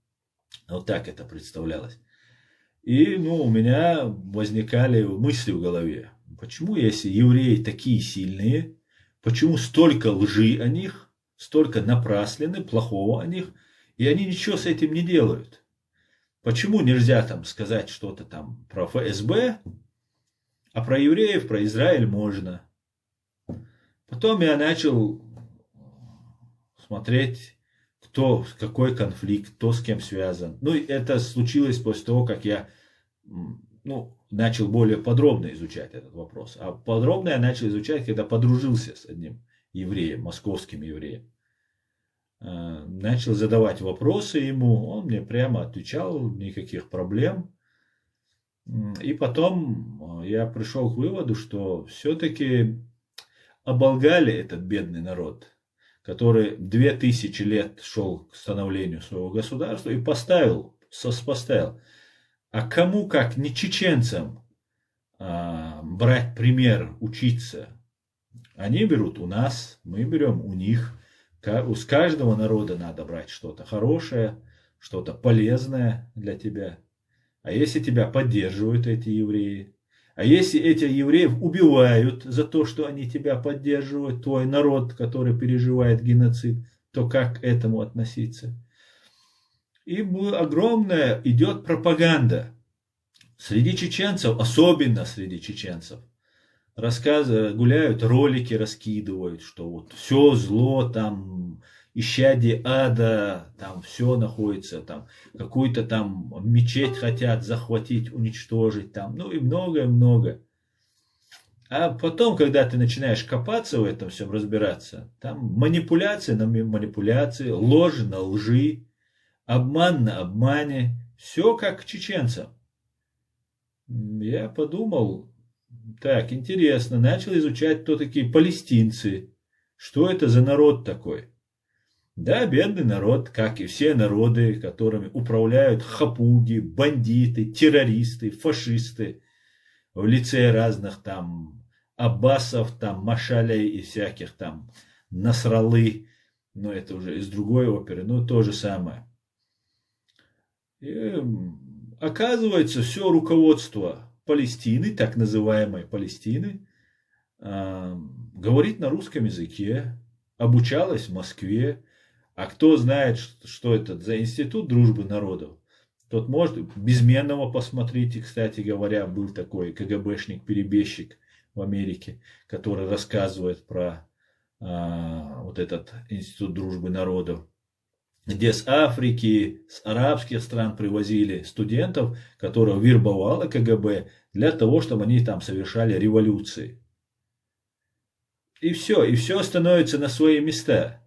Вот так это представлялось. И у меня возникали мысли в голове. Почему, если евреи такие сильные, почему столько лжи о них, столько напраслины, плохого о них, и они ничего с этим не делают? Почему нельзя сказать что-то про ФСБ, а про евреев, про Израиль можно? Потом я начал смотреть, какой конфликт, кто с кем связан. Это случилось после того, как я начал более подробно изучать этот вопрос. А подробно я начал изучать, когда подружился с одним евреем, московским евреем. Начал задавать вопросы ему, он мне прямо отвечал, никаких проблем. И потом я пришел к выводу, что все-таки оболгали этот бедный народ, который 2000 лет шел к становлению своего государства и поставил сопоставил. А кому, как не чеченцам, брать пример, учиться? Они берут у нас, мы берем у них. С каждого народа надо брать что-то хорошее, что-то полезное для тебя. А если тебя поддерживают эти евреи? А если этих евреев убивают за то, что они тебя поддерживают, твой народ, который переживает геноцид, то как к этому относиться? И огромная идет пропаганда среди чеченцев, особенно среди чеченцев. Рассказы гуляют, ролики раскидывают, что вот все зло, там исчадие ада, там все находится, там какую-то там мечеть хотят захватить, уничтожить, там, ну и многое-много. А потом, когда ты начинаешь копаться в этом всем, разбираться, там манипуляции на манипуляции, ложь на лжи, обман на обмане, все как к чеченцам. Я подумал, так, интересно, начал изучать, кто такие палестинцы, что это за народ такой. Да, бедный народ, как и все народы, которыми управляют хапуги, бандиты, террористы, фашисты в лице разных там аббасов, там машалей и всяких там насралы. Но это уже из другой оперы, но то же самое. И, оказывается, все руководство Палестины, так называемой Палестины, говорит на русском языке, обучалась в Москве. А кто знает, что это за институт дружбы народов, тот может, Безменного посмотрите, кстати говоря, был такой КГБшник-перебежчик в Америке, который рассказывает про вот этот институт дружбы народов, где с Африки, с арабских стран привозили студентов, которых вербовало КГБ для того, чтобы они там совершали революции. И все становится на свои места.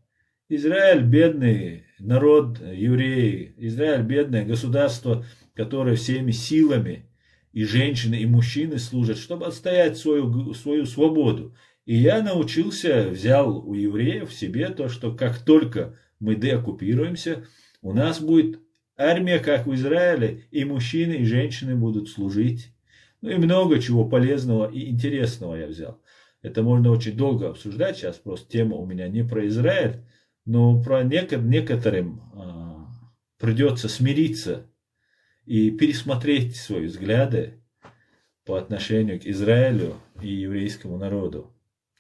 Израиль бедный народ, евреи, Израиль бедное государство, которое всеми силами и женщины, и мужчины служат, чтобы отстоять свою свободу. И я научился, взял у евреев в себе то, что как только мы деоккупируемся, у нас будет армия, как в Израиле, и мужчины, и женщины будут служить. Ну и много чего полезного и интересного я взял. Это можно очень долго обсуждать, сейчас просто тема у меня не про Израиль, но про некоторым придется смириться и пересмотреть свои взгляды по отношению к Израилю и еврейскому народу.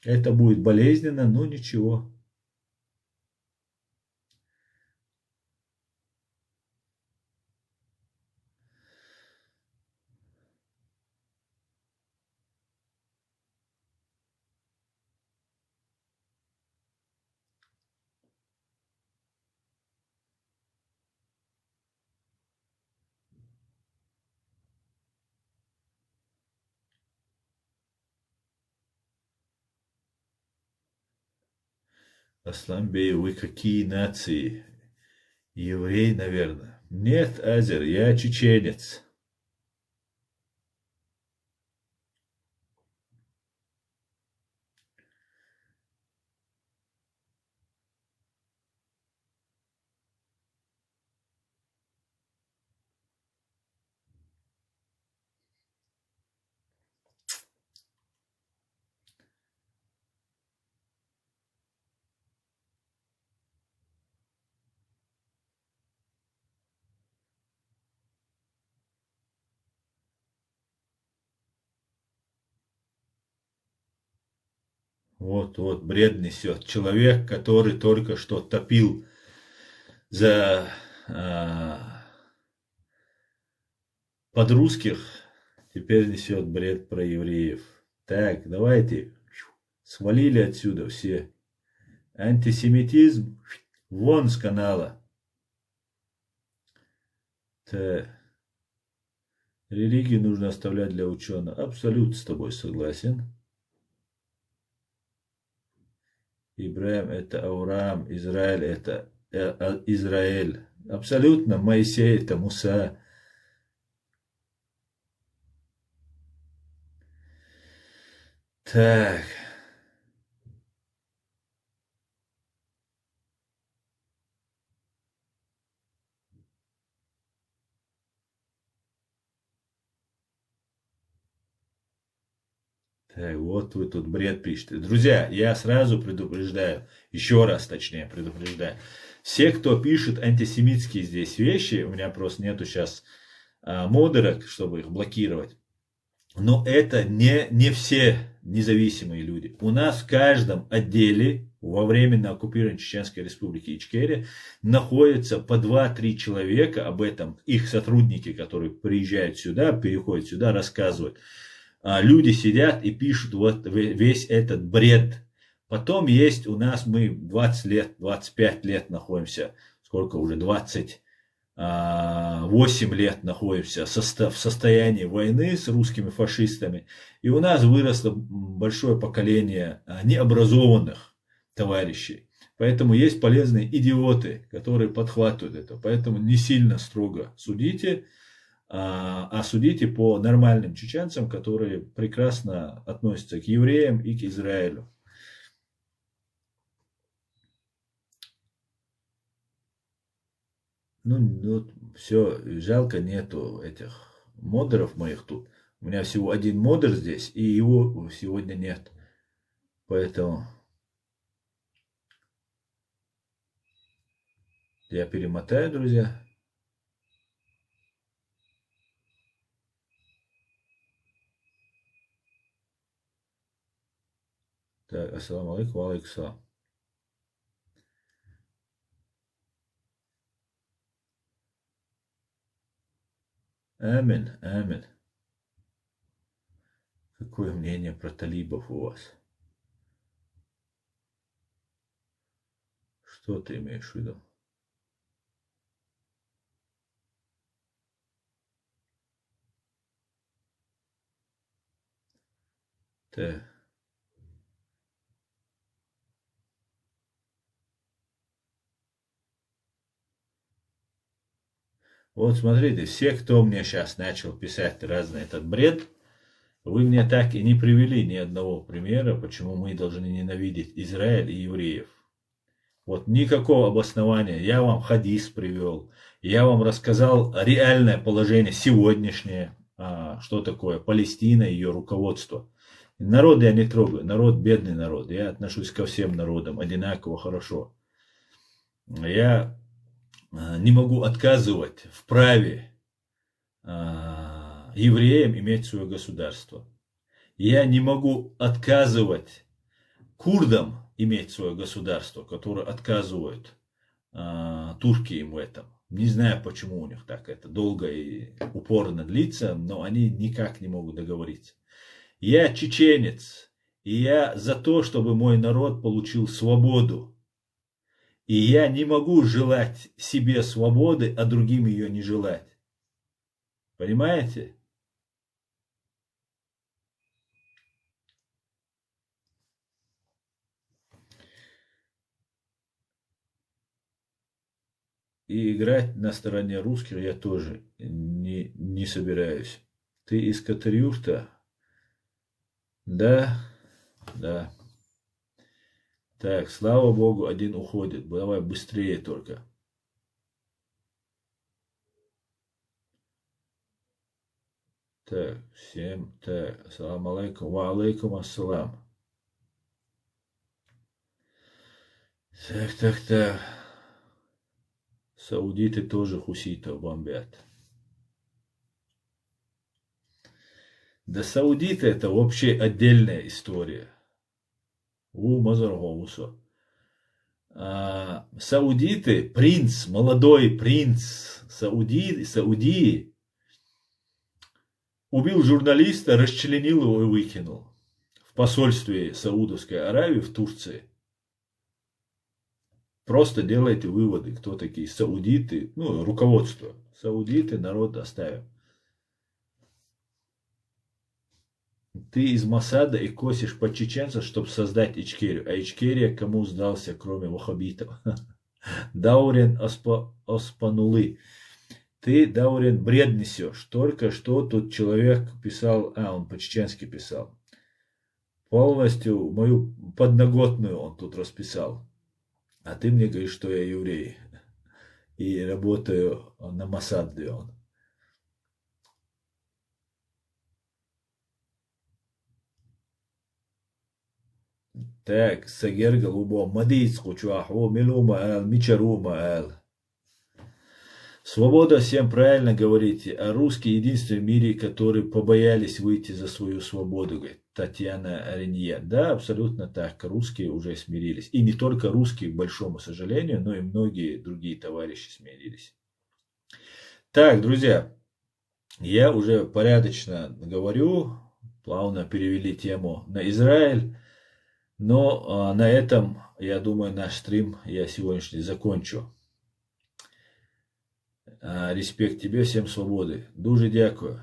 Это будет болезненно, но ничего. Асланбей, вы какие нации? Еврей, наверное. Нет, Азер, я чеченец. Вот, бред несет. Человек, который только что топил за подрусских, теперь несет бред про евреев. Так, давайте, свалили отсюда все. Антисемитизм, вон с канала. Так, религию нужно оставлять для ученых. Абсолютно с тобой согласен. Ибраим это Авраам, Израиль это Израиль. Абсолютно Моисей это Муса. Так, Так, вот вы тут бред пишете. Друзья, я сразу предупреждаю, еще раз точнее предупреждаю. Все, кто пишет антисемитские здесь вещи, у меня просто нету сейчас модерок, чтобы их блокировать. Но это не все независимые люди. У нас в каждом отделе во временно оккупированной Чеченской Республики Ичкерия находится по 2-3 человека, об этом их сотрудники, которые приезжают сюда, переходят сюда, рассказывают. Люди сидят и пишут вот весь этот бред. Потом есть у нас, мы 20 лет, 25 лет находимся, сколько уже, 8 лет находимся в состоянии войны с русскими фашистами. И у нас выросло большое поколение необразованных товарищей. Поэтому есть полезные идиоты, которые подхватывают это. Поэтому не сильно строго судите, а судите по нормальным чеченцам, которые прекрасно относятся к евреям и к Израилю. Ну, все, жалко, нету этих модеров моих тут. У меня всего один модер здесь, и его сегодня нет. Поэтому я перемотаю, друзья. Так, ассаламу алейкум, алейкум салам. Амин, амин. Какое мнение про талибов у вас? Что ты имеешь в виду? Так. Вот смотрите, все, кто мне сейчас начал писать разный этот бред, вы мне так и не привели ни одного примера, почему мы должны ненавидеть Израиль и евреев. Вот никакого обоснования. Я вам хадис привел, я вам рассказал реальное положение сегодняшнее, что такое Палестина и ее руководство. Народ я не трогаю, народ бедный народ, я отношусь ко всем народам одинаково хорошо. Я не могу отказывать в праве евреям иметь свое государство. Я не могу отказывать курдам иметь свое государство, которое отказывают турки им в этом. Не знаю, почему у них так это долго и упорно длится, но они никак не могут договориться. Я чеченец, и я за то, чтобы мой народ получил свободу. И я не могу желать себе свободы, а другим ее не желать. Понимаете? И играть на стороне русских я тоже не собираюсь. Ты из Катарюрта? Да, да. Так, слава богу, один уходит. Давай быстрее только. Так, всем так. Ассаламу алейкум. Ва алейкум ассалам. Так. Саудиты тоже хуситов бомбят. Да саудиты это вообще отдельная история. У Мазаргоуса. Саудиты, принц, молодой принц Саудии, убил журналиста, расчленил его и выкинул в посольстве Саудовской Аравии в Турции. Просто делайте выводы, кто такие саудиты, ну, руководство. Саудиты, народ оставим. Ты из Масада и косишь под чеченцев, чтобы создать Ичкерию. А Ичкерия кому сдался, кроме ваххабитов? Даурен Оспанулы. Ты, Даурен, бред несешь. Только что тут человек писал, он по-чеченски писал. Полностью мою подноготную он тут расписал. А ты мне говоришь, что я еврей. И работаю на Масаде он. Так, Сагер Голубо, Мадиц Кучуаху, Милума Эл, Мичарума Эл. Свобода, всем правильно говорите, а русские единственные в мире, которые побоялись выйти за свою свободу, говорит Татьяна Ренье. Да, абсолютно так, русские уже смирились. И не только русские, к большому сожалению, но и многие другие товарищи смирились. Так, друзья, я уже порядочно говорю, плавно перевели тему на Израиль. Но на этом, я думаю, наш стрим я сегодняшний закончу. Респект тебе, всем свободы. Дуже дякую.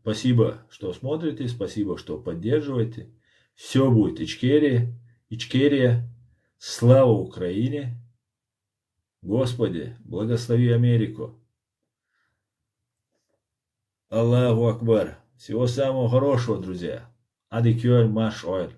Спасибо, что смотрите, спасибо, что поддерживаете. Все будет Ичкерия. Слава Украине. Господи, благослови Америку. Аллаху Акбар. Всего самого хорошего, друзья. Адикюр Маш Ойл.